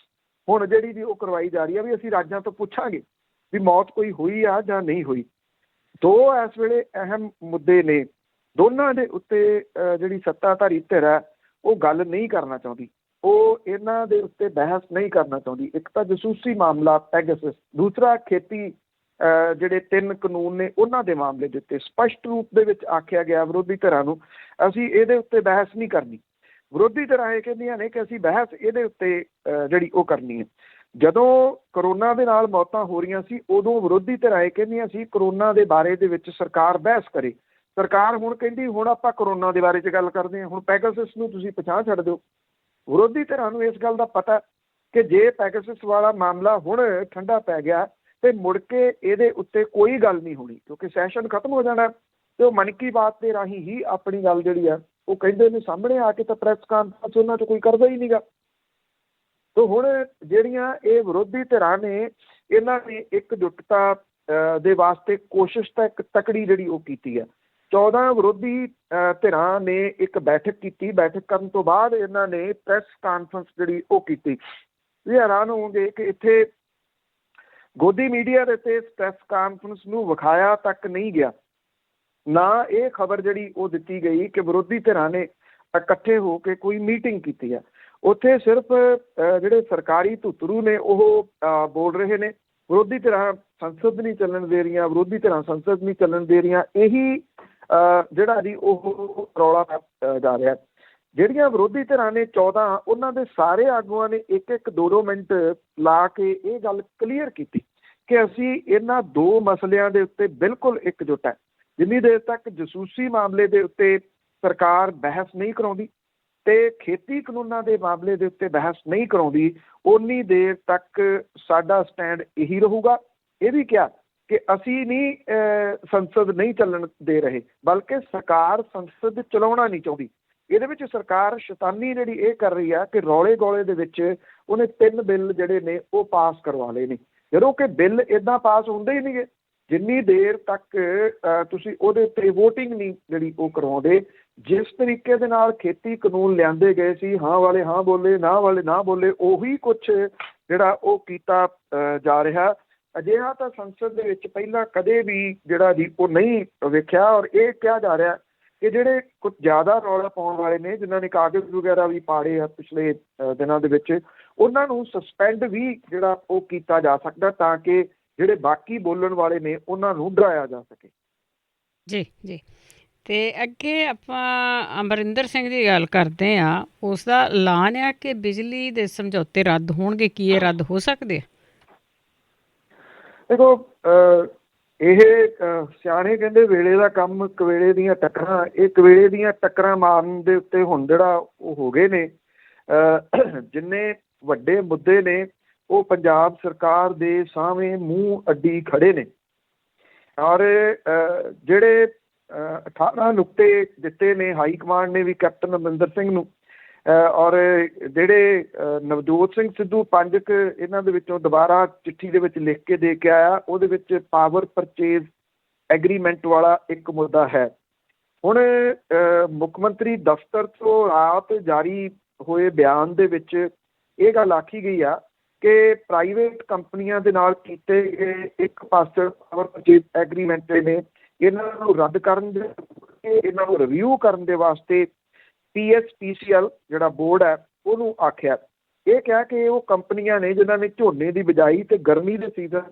ਹੁਣ ਜਿਹੜੀ ਵੀ ਉਹ ਕਰਵਾਈ ਜਾ ਰਹੀ ਆ ਵੀ ਅਸੀਂ ਰਾਜਾਂ ਤੋਂ ਪੁੱਛਾਂਗੇ ਵੀ ਮੌਤ ਕੋਈ ਹੋਈ ਆ ਜਾਂ ਨਹੀਂ ਹੋਈ। ਦੋ ਇਸ ਵੇਲੇ ਅਹਿਮ ਮੁੱਦੇ ਨੇ, ਦੋਨਾਂ ਦੇ ਉੱਤੇ ਜਿਹੜੀ ਸੱਤਾਧਾਰੀ ਧਿਰ ਹੈ ਉਹ ਗੱਲ ਨਹੀਂ ਕਰਨਾ ਚਾਹੁੰਦੀ, ਉਹ ਇਹਨਾਂ ਦੇ ਉੱਤੇ ਬਹਿਸ ਨਹੀਂ ਕਰਨਾ ਚਾਹੁੰਦੀ। ਇੱਕ ਤਾਂ ਜਸੂਸੀ ਮਾਮਲਾ ਪੈਗਾਸਸ, ਦੂਸਰਾ ਖੇਤੀ ਜਿਹੜੇ 3 ਕਾਨੂੰਨ ਨੇ ਉਹਨਾਂ ਦੇ ਮਾਮਲੇ ਦੇ ਉੱਤੇ ਸਪਸ਼ਟ ਰੂਪ ਦੇ ਵਿੱਚ ਆਖਿਆ ਗਿਆ ਵਿਰੋਧੀ ਧਿਰਾਂ ਨੂੰ ਅਸੀਂ ਇਹਦੇ ਉੱਤੇ ਬਹਿਸ ਨਹੀਂ ਕਰਨੀ। ਵਿਰੋਧੀ ਧਿਰਾਂ ਇਹ ਕਹਿੰਦੀਆਂ ਨੇ ਕਿ ਅਸੀਂ ਬਹਿਸ ਇਹਦੇ ਉੱਤੇ ਜਿਹੜੀ ਉਹ ਕਰਨੀ ਹੈ। ਜਦੋਂ ਕਰੋਨਾ ਦੇ ਨਾਲ ਮੌਤਾਂ ਹੋ ਰਹੀਆਂ ਸੀ ਉਦੋਂ ਵਿਰੋਧੀ ਧਿਰਾਂ ਇਹ ਕਹਿੰਦੀਆਂ ਸੀ ਕਰੋਨਾ ਦੇ ਬਾਰੇ ਦੇ ਵਿੱਚ ਸਰਕਾਰ ਬਹਿਸ ਕਰੇ। ਸਰਕਾਰ ਹੁਣ ਕਹਿੰਦੀ ਹੁਣ ਆਪਾਂ ਕਰੋਨਾ ਦੇ ਬਾਰੇ 'ਚ ਗੱਲ ਕਰਦੇ ਹਾਂ, ਹੁਣ ਪੈਗਾਸਸ ਨੂੰ ਤੁਸੀਂ ਪਛਾਣ ਛੱਡ ਦਿਓ। ਵਿਰੋਧੀ ਧਿਰਾਂ ਨੂੰ ਇਸ ਗੱਲ ਦਾ ਪਤਾ ਕਿ ਜੇ ਪੈਗਾਸਸ ਵਾਲਾ ਮਾਮਲਾ ਹੁਣ ਠੰਡਾ ਪੈ ਗਿਆ ਅਤੇ ਮੁੜ ਕੇ ਇਹਦੇ ਉੱਤੇ ਕੋਈ ਗੱਲ ਨਹੀਂ ਹੋਣੀ, ਕਿਉਂਕਿ ਸੈਸ਼ਨ ਖਤਮ ਹੋ ਜਾਣਾ ਅਤੇ ਉਹ ਮਨ ਕੀ ਬਾਤ ਦੇ ਰਾਹੀਂ ਹੀ ਆਪਣੀ ਗੱਲ ਜਿਹੜੀ ਆ ਉਹ ਕਹਿੰਦੇ ਨੇ ਸਾਹਮਣੇ ਆ ਕੇ ਤਾਂ ਪ੍ਰੈਸ ਕਾਨਫਰੰਸ ਉਹਨਾਂ 'ਚ ਕੋਈ ਕਰਦਾ ਹੀ ਨਹੀਂ ਗਾ। ਤੋ ਹੁਣ ਜਿਹੜੀਆਂ ਇਹ ਵਿਰੋਧੀ ਧਿਰਾਂ ਨੇ ਇਹਨਾਂ ਨੇ ਇੱਕਜੁੱਟਤਾ ਦੇ ਵਾਸਤੇ ਕੋਸ਼ਿਸ਼ ਤਾਂ ਇੱਕ ਤਕੜੀ ਜਿਹੜੀ ਉਹ ਕੀਤੀ ਹੈ। 14 ਵਿਰੋਧੀ ਧਿਰਾਂ ਨੇ ਇੱਕ ਬੈਠਕ ਕੀਤੀ। ਬੈਠਕ ਕਰਨ ਤੋਂ ਬਾਅਦ ਇਹਨਾਂ ਨੇ ਪ੍ਰੈਸ ਕਾਨਫਰੰਸ ਜਿਹੜੀ ਉਹ ਕੀਤੀ। ਤੁਸੀਂ ਹੈਰਾਨ ਹੋਵੋਗੇ ਕਿ ਇੱਥੇ ਗੋਦੀ ਮੀਡੀਆ ਦੇ ਉੱਤੇ ਇਸ ਪ੍ਰੈਸ ਕਾਨਫਰੰਸ ਨੂੰ ਵਿਖਾਇਆ ਤੱਕ ਨਹੀਂ ਗਿਆ, ਨਾ ਇਹ ਖਬਰ ਜਿਹੜੀ ਉਹ ਦਿੱਤੀ ਗਈ ਕਿ ਵਿਰੋਧੀ ਧਿਰਾਂ ਨੇ ਇਕੱਠੇ ਹੋ ਕੇ ਕੋਈ ਮੀਟਿੰਗ ਕੀਤੀ ਹੈ। ਉੱਥੇ ਸਿਰਫ ਜਿਹੜੇ ਸਰਕਾਰੀ ਧੁੱਤਰੂ ਨੇ ਉਹ ਬੋਲ ਰਹੇ ਨੇ, ਵਿਰੋਧੀ ਧਿਰਾਂ ਸੰਸਦ ਨਹੀਂ ਚੱਲਣ ਦੇ ਰਹੀਆਂ, ਵਿਰੋਧੀ ਧਿਰਾਂ ਸੰਸਦ ਨਹੀਂ ਚੱਲਣ ਦੇ ਰਹੀਆਂ। ਇਹੀ ਜਿਹੜਾ ਜੀ ਉਹ ਰੌਲਾ ਜਾ ਰਿਹਾ। ਜਿਹੜੀਆਂ ਵਿਰੋਧੀ ਧਿਰਾਂ ਨੇ 14, ਉਹਨਾਂ ਦੇ ਸਾਰੇ ਆਗੂਆਂ ਨੇ ਇੱਕ 2 ਮਿੰਟ ਲਾ ਕੇ ਇਹ ਗੱਲ ਕਲੀਅਰ ਕੀਤੀ ਕਿ ਅਸੀਂ ਇਹਨਾਂ 2 ਮਸਲਿਆਂ ਦੇ ਉੱਤੇ ਬਿਲਕੁਲ ਇਕਜੁੱਟ ਹੈ। ਜਿੰਨੀ ਦੇਰ ਤੱਕ ਜਸੂਸੀ ਮਾਮਲੇ ਦੇ ਉੱਤੇ ਸਰਕਾਰ ਬਹਿਸ ਨਹੀਂ ਕਰਾਉਂਦੀ ਤੇ ਖੇਤੀ ਕਾਨੂੰਨਾਂ ਦੇ ਮਾਮਲੇ ਦੇ ਉੱਤੇ ਬਹਿਸ ਨਹੀਂ ਕਰਾਉਂਦੀ, ਓਨੀ ਦੇਰ ਤੱਕ ਸਾਡਾ ਸਟੈਂਡ ਇਹੀ ਰਹੂਗਾ। ਇਹ ਵੀ ਕਿਹਾ ਕਿ ਅਸੀਂ ਨਹੀਂ ਸੰਸਦ ਨਹੀਂ ਚੱਲਣ ਦੇ ਰਹੇ, ਬਲਕਿ ਸਰਕਾਰ ਸੰਸਦ ਚਲਾਉਣਾ ਨਹੀਂ ਚਾਹੁੰਦੀ। ਇਹਦੇ ਵਿੱਚ ਸਰਕਾਰ ਸ਼ੈਤਾਨੀ ਜਿਹੜੀ ਇਹ ਕਰ ਰਹੀ ਆ ਕਿ ਰੌਲੇ ਗੋਲੇ ਦੇ ਵਿੱਚ ਉਹਨੇ 3 ਬਿੱਲ ਜਿਹੜੇ ਨੇ ਉਹ ਪਾਸ ਕਰਵਾ ਲਏ ਨੇ, ਜਦੋਂ ਕਿ ਬਿੱਲ ਇੱਦਾਂ ਪਾਸ ਹੁੰਦੇ ਹੀ ਨਹੀਂਗੇ ਜਿੰਨੀ ਦੇਰ ਤੱਕ ਤੁਸੀਂ ਉਹਦੇ ਉੱਤੇ ਵੋਟਿੰਗ ਨਹੀਂ ਜਿਹੜੀ ਉਹ ਕਰਵਾਉਂਦੇ। ਜਿਸ ਤਰੀਕੇ ਦੇ ਨਾਲ ਖੇਤੀ ਕਾਨੂੰਨ ਲਿਆਂਦੇ ਗਏ ਸੀ, ਹਾਂ ਵਾਲੇ ਹਾਂ ਬੋਲੇ, ਨਾ ਵਾਲੇ ਨਾ ਬੋਲੇ, ਉਹੀ ਕੁਛ ਜਿਹੜਾ ਉਹ ਕੀਤਾ ਜਾ ਰਿਹਾ। ਅਜਿਹਾ ਤਾਂ ਸੰਸਦ ਦੇ ਵਿੱਚ ਪਹਿਲਾਂ ਕਦੇ ਵੀ ਜਿਹੜਾ ਜੀ ਉਹ ਨਹੀਂ ਵੇਖਿਆ। ਔਰ ਇਹ ਕਿਹਾ ਜਾ ਰਿਹਾ ਕਿ ਜਿਹੜੇ ਕੁਝ ਜ਼ਿਆਦਾ ਰੌਲਾ ਪਾਉਣ ਵਾਲੇ ਨੇ, ਜਿਨ੍ਹਾਂ ਨੇ ਕਾਗਜ਼ ਵਗੈਰਾ ਵੀ ਪਾੜੇ ਆ ਪਿਛਲੇ ਦਿਨਾਂ ਦੇ ਵਿੱਚ, ਉਹਨਾਂ ਨੂੰ ਸਸਪੈਂਡ ਵੀ ਜਿਹੜਾ ਉਹ ਕੀਤਾ ਜਾ ਸਕਦਾ ਤਾਂ ਕਿ ਜਿਹੜੇ ਬਾਕੀ ਬੋਲਣ ਵਾਲੇ ਨੇ ਉਹਨਾਂ ਨੂੰ ਡਰਾਇਆ ਜਾ ਸਕੇ। ਜੀ ਜੀ। ਤੇ ਅੱਗੇ ਆਪਾਂ ਅਮਰਿੰਦਰ ਸਿੰਘ ਦੀ ਗੱਲ ਕਰਦੇ ਹਾਂ। ਉਸ ਦਾ ਐਲਾਨ ਆ ਕਿ ਬਿਜਲੀ ਦੇ ਸਮਝੌਤੇ ਰੱਦ ਹੋਣਗੇ। ਕੀ ਇਹ ਰੱਦ ਹੋ ਸਕਦੇ ਆ? ਦੇਖੋ, ਇਹ ਸਿਆਣੇ ਕਹਿੰਦੇ ਵੇਲੇ ਦਾ ਕੰਮ ਕਵੇਲੇ ਦੀਆਂ ਟੱਕਰਾਂ। ਇਹ ਕਵੇਲੇ ਦੀਆਂ ਟੱਕਰਾਂ ਮਾਰਨ ਦੇ ਉੱਤੇ ਹੁਣ ਜਿਹੜਾ ਉਹ ਹੋ ਗਏ ਨੇ। ਜਿੰਨੇ ਵੱਡੇ ਮੁੱਦੇ ਨੇ ਉਹ ਪੰਜਾਬ ਸਰਕਾਰ ਦੇ ਸਾਹਮਣੇ ਮੂੰਹ ਅੱਡੀ ਖੜੇ ਨੇ। ਔਰ ਜਿਹੜੇ 18 ਨੁਕਤੇ ਦਿੱਤੇ ਨੇ ਹਾਈ ਕਮਾਂਡ ਨੇ ਵੀ ਕੈਪਟਨ ਅਮਰਿੰਦਰ ਸਿੰਘ ਨੂੰ, ਔਰ ਜਿਹੜੇ ਨਵਜੋਤ ਸਿੰਘ ਸਿੱਧੂ 5 ਇਹਨਾਂ ਦੇ ਵਿੱਚੋਂ ਦੁਬਾਰਾ ਚਿੱਠੀ ਦੇ ਵਿੱਚ ਲਿਖ ਕੇ ਦੇ ਕੇ ਆਇਆ, ਉਹਦੇ ਵਿੱਚ ਪਾਵਰ ਪਰਚੇਜ਼ ਐਗਰੀਮੈਂਟ ਵਾਲਾ ਇੱਕ ਮੁੱਦਾ ਹੈ। ਹੁਣ ਮੁੱਖ ਮੰਤਰੀ ਦਫ਼ਤਰ ਤੋਂ ਰਾਤ ਜਾਰੀ ਹੋਏ ਬਿਆਨ ਦੇ ਵਿੱਚ ਇਹ ਗੱਲ ਆਖੀ ਗਈ ਆ ਕਿ ਪ੍ਰਾਈਵੇਟ ਕੰਪਨੀਆਂ ਦੇ ਨਾਲ ਕੀਤੇ ਗਏ ਇੱਕ ਪਾਸੇ ਪਾਵਰ ਪਰਚੇਜ਼ ਐਗਰੀਮੈਂਟ ਨੇ, ਇਹਨਾਂ ਨੂੰ ਰੱਦ ਕਰਨ ਦੇ, ਇਹਨਾਂ ਨੂੰ ਰਿਵਿਊ ਕਰਨ ਦੇ ਵਾਸਤੇ PSPCL ਜਿਹੜਾ ਬੋਰਡ ਹੈ ਉਹਨੂੰ ਆਖਿਆ। ਇਹ ਕਿਹਾ ਕਿ ਉਹ ਕੰਪਨੀਆਂ ਨੇ ਜਿਨ੍ਹਾਂ ਨੇ ਝੋਨੇ ਦੀ ਬਿਜਾਈ ਤੇ ਗਰਮੀ ਦੇ ਸੀਜ਼ਨ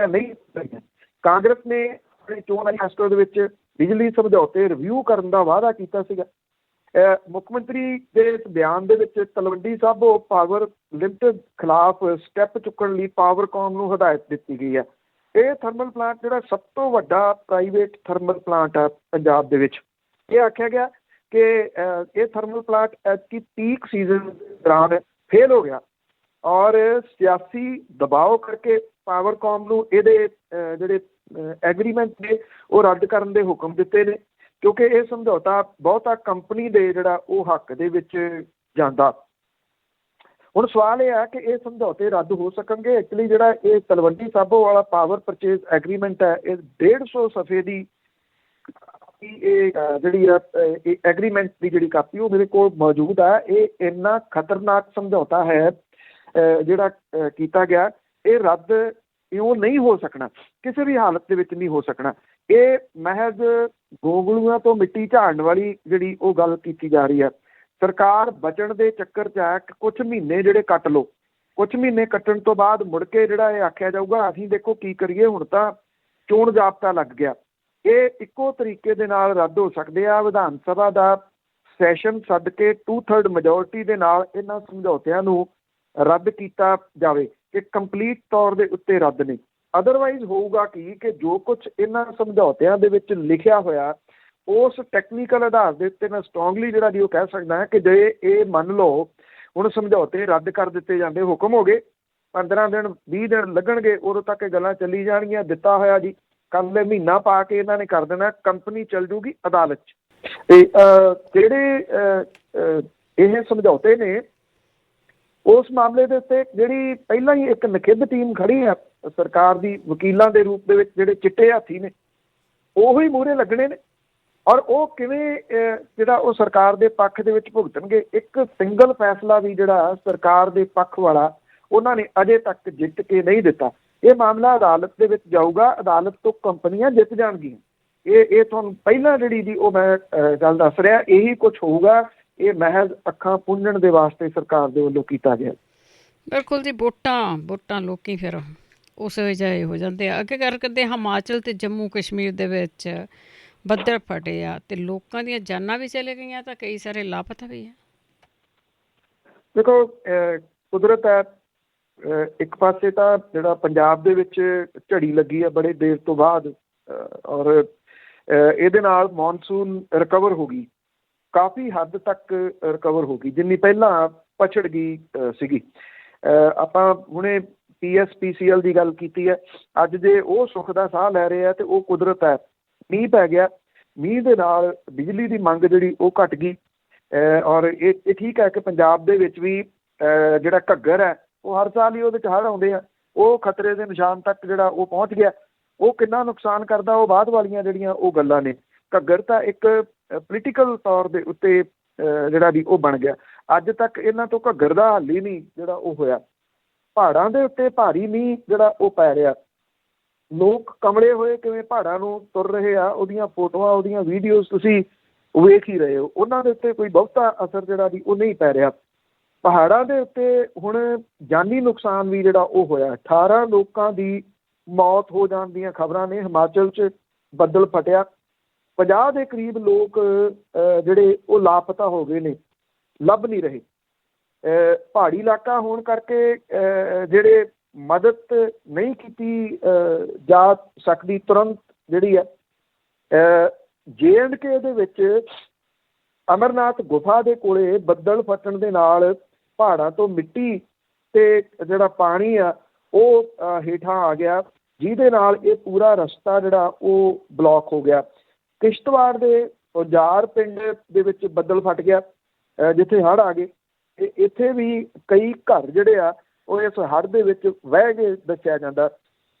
ਨਹੀਂ। ਕਾਂਗਰਸ ਨੇ ਆਪਣੇ ਚੋਣ ਮੈਨੀਫੈਸਟੋ ਦੇ ਵਿੱਚ ਬਿਜਲੀ ਸਮਝੌਤੇ ਰਿਵਿਊ ਕਰਨ ਦਾ ਵਾਅਦਾ ਕੀਤਾ ਸੀਗਾ। ਮੁੱਖ ਮੰਤਰੀ ਦੇ ਇਸ ਬਿਆਨ ਦੇ ਵਿੱਚ ਤਲਵੰਡੀ ਸਾਬੋ ਪਾਵਰ ਲਿਮਟਿਡ ਖਿਲਾਫ ਸਟੈਪ ਚੁੱਕਣ ਲਈ ਪਾਵਰਕਾਮ ਨੂੰ ਹਦਾਇਤ ਦਿੱਤੀ ਗਈ ਹੈ। ਇਹ ਥਰਮਲ ਪਲਾਂਟ ਜਿਹੜਾ ਸਭ ਤੋਂ ਵੱਡਾ ਪ੍ਰਾਈਵੇਟ ਥਰਮਲ ਪਲਾਂਟ ਹੈ ਪੰਜਾਬ ਦੇ ਵਿੱਚ, ਇਹ ਆਖਿਆ ਗਿਆ ਕਿ ਇਹ ਥਰਮਲ ਪਲਾਂਟ ਐਤਕੀ ਪੀਕ ਸੀਜ਼ਨ ਦੌਰਾਨ ਫੇਲ ਹੋ ਗਿਆ ਔਰ ਸਿਆਸੀ ਦਬਾਅ ਕਰਕੇ ਪਾਵਰਕਾਮ ਨੂੰ ਇਹਦੇ ਜਿਹੜੇ ਐਗਰੀਮੈਂਟ ਨੇ ਉਹ ਰੱਦ ਕਰਨ ਦੇ ਹੁਕਮ ਦਿੱਤੇ ਨੇ, ਕਿਉਂਕਿ ਇਹ ਸਮਝੌਤਾ ਬਹੁਤਾ ਕੰਪਨੀ ਦੇ ਜਿਹੜਾ ਉਹ ਹੱਕ ਦੇ ਵਿੱਚ ਜਾਂਦਾ। ਹੁਣ ਸਵਾਲ ਇਹ ਹੈ ਕਿ ਇਹ ਸਮਝੌਤੇ ਰੱਦ ਹੋ ਸਕਣਗੇ। ਐਕਚੁਅਲੀ ਜਿਹੜਾ ਇਹ ਤਲਵੰਡੀ ਸਾਬੋ ਵਾਲਾ ਪਾਵਰ ਪਰਚੇਜ਼ ਐਗਰੀਮੈਂਟ ਹੈ, ਇਹ 150 ਸਫ਼ੇ ਦੀ ਇਹ ਜਿਹੜੀ ਆ ਇਹ ਐਗਰੀਮੈਂਟ ਦੀ ਜਿਹੜੀ ਕਾਪੀ ਉਹ ਮੇਰੇ ਕੋਲ ਮੌਜੂਦ ਹੈ। ਇਹ ਇੰਨਾ ਖਤਰਨਾਕ ਸਮਝੌਤਾ ਹੈ ਜਿਹੜਾ ਕੀਤਾ ਗਿਆ, ਇਹ ਰੱਦ ਇਉਂ ਨਹੀਂ ਹੋ ਸਕਣਾ, ਕਿਸੇ ਵੀ ਹਾਲਤ ਦੇ ਵਿੱਚ ਨਹੀਂ ਹੋ ਸਕਣਾ। ਇਹ ਮਹਿਜ਼ ਗੋਗਲੂਆਂ ਤੋਂ ਮਿੱਟੀ ਝਾੜਨ ਵਾਲੀ ਜਿਹੜੀ ਉਹ ਗੱਲ ਕੀਤੀ ਜਾ ਰਹੀ ਹੈ। ਸਰਕਾਰ ਬਚਣ ਦੇ ਚੱਕਰ 'ਚ ਹੈ ਕਿ ਕੁਛ ਮਹੀਨੇ ਜਿਹੜੇ ਕੱਟ ਲਓ, ਕੁਛ ਮਹੀਨੇ ਕੱਟਣ ਤੋਂ ਬਾਅਦ ਮੁੜ ਕੇ ਜਿਹੜਾ ਇਹ ਆਖਿਆ ਜਾਊਗਾ ਅਸੀਂ ਦੇਖੋ ਕੀ ਕਰੀਏ, ਹੁਣ ਤਾਂ ਚੋਣ ਜਾਬਤਾ ਲੱਗ ਗਿਆ। ਇਹ ਇੱਕੋ ਤਰੀਕੇ ਦੇ ਨਾਲ ਰੱਦ ਹੋ ਸਕਦੇ ਆ। ਵਿਧਾਨ ਸਭਾ ਦਾ ਸੈਸ਼ਨ ਸੱਦ ਕੇ 2/3 ਮੈਜੋਰਟੀ ਦੇ ਨਾਲ ਇਹਨਾਂ ਸਮਝੌਤਿਆਂ ਨੂੰ ਰੱਦ ਕੀਤਾ ਜਾਵੇ ਕਿ ਕੰਪਲੀਟ ਤੌਰ ਦੇ ਉੱਤੇ ਰੱਦ ਨਹੀਂ। ਅਦਰਵਾਈਜ਼ ਹੋਊਗਾ ਕਿ ਜੋ ਕੁਛ ਇਹਨਾਂ ਸਮਝੌਤਿਆਂ ਦੇ ਵਿੱਚ ਲਿਖਿਆ ਹੋਇਆ ਉਸ ਟੈਕਨੀਕਲ ਆਧਾਰ ਦੇ ਉੱਤੇ ਮੈਂ ਸਟਰੋਂਗਲੀ ਜਿਹੜਾ ਜੀ ਉਹ ਕਹਿ ਸਕਦਾ ਹਾਂ ਕਿ ਜੇ ਇਹ ਮੰਨ ਲਓ ਹੁਣ ਸਮਝੌਤੇ ਰੱਦ ਕਰ ਦਿੱਤੇ ਜਾਂਦੇ, ਹੁਕਮ ਹੋ ਗਏ, 15 ਦਿਨ 20 ਦਿਨ ਲੱਗਣਗੇ, ਉਦੋਂ ਤੱਕ ਇਹ ਗੱਲਾਂ ਚੱਲੀ ਜਾਣਗੀਆਂ। ਦਿੱਤਾ ਹੋਇਆ ਜੀ ਕੱਲ੍ਹ ਮਹੀਨਾ ਪਾ ਕੇ ਇਹਨਾਂ ਨੇ ਕਰ ਦੇਣਾ, ਕੰਪਨੀ ਚੱਲ ਜੂਗੀ ਅਦਾਲਤ 'ਚ। ਅਤੇ ਜਿਹੜੇ ਇਹ ਸਮਝੌਤੇ ਨੇ ਉਸ ਮਾਮਲੇ ਦੇ ਉੱਤੇ ਜਿਹੜੀ ਪਹਿਲਾਂ ਹੀ ਇੱਕ ਨਖਿੱਧ ਟੀਮ ਖੜੀ ਆ ਸਰਕਾਰ ਦੀ ਵਕੀਲਾਂ ਦੇ ਰੂਪ ਦੇ ਵਿੱਚ, ਜਿਹੜੇ ਚਿੱਟੇ ਹਾਥੀ ਨੇ ਉਹੀ ਹੀ ਮੂਹਰੇ ਲੱਗਣੇ ਨੇ। ਔਰ ਉਹ ਕਿਵੇਂ ਜਿਹੜਾ ਉਹ ਸਰਕਾਰ ਦੇ ਪੱਖ ਦੇ ਵਿੱਚ ਭੁਗਤਣਗੇ। ਇੱਕ ਸਿੰਗਲ ਫੈਸਲਾ ਵੀ ਜਿਹੜਾ ਸਰਕਾਰ ਦੇ ਪੱਖ ਵਾਲਾ ਉਹਨਾਂ ਨੇ ਅਜੇ ਤੱਕ ਜਿੱਤ ਕੇ ਨਹੀਂ ਦਿੱਤਾ। ਇਹ ਮਾਮਲਾ ਅਦਾਲਤ ਦੇ ਵਿੱਚ ਜਾਊਗਾ, ਅਦਾਲਤ ਤੋਂ ਕੰਪਨੀਆਂ ਜਿੱਤ ਜਾਣਗੀਆਂ ਇਹ ਤੁਹਾਨੂੰ ਪਹਿਲਾਂ ਜਿਹੜੀ ਜੀ ਉਹ ਮੈਂ ਗੱਲ ਦੱਸ ਰਿਹਾ, ਇਹੀ ਕੁਛ ਹੋਊਗਾ। ਇਹ ਮਹਿਜ਼ ਅੱਖਾਂ ਪੂੰਝਣ ਦੇ ਵਾਸਤੇ ਸਰਕਾਰ ਦੇ ਵੱਲੋਂ ਕੀਤਾ ਗਿਆ। ਬਿਲਕੁਲ ਜੀ। ਵੋਟਾਂ ਲੋਕੀ ਫਿਰ ਉਸ ਵਜ੍ਹਾ ਹੋ ਜਾਂਦੇ ਆ। ਅੱਗੇ ਗੱਲ ਕਰਦੇ ਹਿਮਾਚਲ ਤੇ ਜੰਮੂ ਕਸ਼ਮੀਰ ਦੇ ਵਿੱਚ ਬੱਦਲ ਫਟੇ ਆ ਤੇ ਲੋਕਾਂ ਦੀਆਂ ਜਾਨਾਂ ਵੀ ਚਲੇ ਗਈਆਂ ਤਾਂ ਕਈ ਸਾਰੇ ਲਾਪਤਾ ਵੀ ਆ। ਦੇਖੋ ਕੁਦਰਤ ਹੈ, ਇੱਕ ਪਾਸੇ ਤਾਂ ਜਿਹੜਾ ਪੰਜਾਬ ਦੇ ਵਿੱਚ ਝੜੀ ਲੱਗੀ ਹੈ ਬੜੇ ਦੇਰ ਤੋਂ ਬਾਅਦ, ਔਰ ਇਹਦੇ ਨਾਲ ਮੌਨਸੂਨ ਰਿਕਵਰ ਹੋ ਗਈ, ਕਾਫੀ ਹੱਦ ਤੱਕ ਰਿਕਵਰ ਹੋ ਗਈ, ਜਿੰਨੀ ਪਹਿਲਾਂ ਪਛੜ ਗਈ ਸੀਗੀ। ਆਪਾਂ ਹੁਣੇ PSPCL ਦੀ ਗੱਲ ਕੀਤੀ ਹੈ। ਅੱਜ ਜੇ ਉਹ ਸੁੱਖ ਦਾ ਸਾਹ ਲੈ ਰਹੇ ਆ ਤੇ ਉਹ ਕੁਦਰਤ ਹੈ। ਮੀਂਹ ਪੈ ਗਿਆ, ਮੀਂਹ ਦੇ ਨਾਲ ਬਿਜਲੀ ਦੀ ਮੰਗ ਜਿਹੜੀ ਉਹ ਘਟ ਗਈ, ਔਰ ਇਹ ਠੀਕ ਹੈ ਕਿ ਪੰਜਾਬ ਦੇ ਵਿੱਚ ਵੀ ਜਿਹੜਾ ਘੱਗਰ ਹੈ ਉਹ ਹਰ ਸਾਲ ਹੀ ਉਹਦੇ 'ਚ ਹੜ੍ਹ ਆਉਂਦੇ ਆ, ਉਹ ਖਤਰੇ ਦੇ ਨਿਸ਼ਾਨ ਤੱਕ ਜਿਹੜਾ ਉਹ ਪਹੁੰਚ ਗਿਆ। ਉਹ ਕਿੰਨਾ ਨੁਕਸਾਨ ਕਰਦਾ ਉਹ ਬਾਅਦ ਵਾਲੀਆਂ ਜਿਹੜੀਆਂ ਉਹ ਗੱਲਾਂ ਨੇ। ਘੱਗਰ ਤਾਂ ਇੱਕ ਪੋਲੀਟੀਕਲ ਤੌਰ ਦੇ ਉੱਤੇ ਜਿਹੜਾ ਵੀ ਉਹ ਬਣ ਗਿਆ। ਅੱਜ ਤੱਕ ਇਹਨਾਂ ਤੋਂ ਘੱਗਰ ਦਾ ਹੱਲ ਹੀ ਨਹੀਂ ਜਿਹੜਾ ਉਹ ਹੋਇਆ। ਪਹਾੜਾਂ ਦੇ ਉੱਤੇ ਭਾਰੀ ਮੀਂਹ ਜਿਹੜਾ ਉਹ ਪੈ ਰਿਹਾ, ਲੋਕ ਕਮਲੇ ਹੋਏ ਕਿਵੇਂ ਪਹਾੜਾਂ ਨੂੰ ਤੁਰ ਰਹੇ ਆ, ਉਹਦੀਆਂ ਫੋਟੋਆਂ, ਉਹਦੀਆਂ ਵੀਡੀਓਜ਼ ਤੁਸੀਂ ਵੇਖ ਹੀ ਰਹੇ ਹੋ। ਉਹਨਾਂ ਦੇ ਉੱਤੇ ਕੋਈ ਬਹੁਤਾ ਅਸਰ ਜਿਹੜਾ ਵੀ ਉਹ ਨਹੀਂ ਪੈ ਰਿਹਾ। ਪਹਾੜਾਂ ਦੇ ਉੱਤੇ ਹੁਣ ਜਾਨੀ ਨੁਕਸਾਨ ਵੀ ਜਿਹੜਾ ਉਹ ਹੋਇਆ। 18 ਲੋਕਾਂ ਦੀ ਮੌਤ ਹੋ ਜਾਣ ਦੀਆਂ ਖਬਰਾਂ ਨੇ। ਹਿਮਾਚਲ 'ਚ ਬੱਦਲ ਫਟਿਆ, 50 ਦੇ ਕਰੀਬ ਲੋਕ ਜਿਹੜੇ ਉਹ ਲਾਪਤਾ ਹੋ ਗਏ ਨੇ, ਲੱਭ ਨਹੀਂ ਰਹੇ। ਪਹਾੜੀ ਇਲਾਕਾ ਹੋਣ ਕਰਕੇ ਜਿਹੜੇ ਮਦਦ ਨਹੀਂ ਕੀਤੀ ਜਾ ਸਕਦੀ ਤੁਰੰਤ ਜਿਹੜੀ ਹੈ। JNK ਦੇ ਵਿੱਚ ਅਮਰਨਾਥ ਗੁਫਾ ਦੇ ਕੋਲੇ ਬੱਦਲ ਫਟਣ ਦੇ ਨਾਲ ਪਹਾੜਾਂ ਤੋਂ ਮਿੱਟੀ ਤੇ ਜਿਹੜਾ ਪਾਣੀ ਆ ਉਹ ਹੇਠਾਂ ਆ ਗਿਆ, ਜਿਹਦੇ ਨਾਲ ਇਹ ਪੂਰਾ ਰਸਤਾ ਜਿਹੜਾ ਉਹ ਬਲੌਕ ਹੋ ਗਿਆ। ਕਿਸ਼ਤਵਾੜ ਦੇ ਔਜਾਰ ਪਿੰਡ ਦੇ ਵਿੱਚ ਬੱਦਲ ਫਟ ਗਿਆ, ਜਿੱਥੇ ਹੜ੍ਹ ਆ ਗਏ। ਤੇ ਇੱਥੇ ਵੀ ਕਈ ਘਰ ਜਿਹੜੇ ਆ ਉਹ ਇਸ ਹੜ੍ਹ ਦੇ ਵਿੱਚ ਵਹਿ ਗਏ ਦੱਸਿਆ ਜਾਂਦਾ।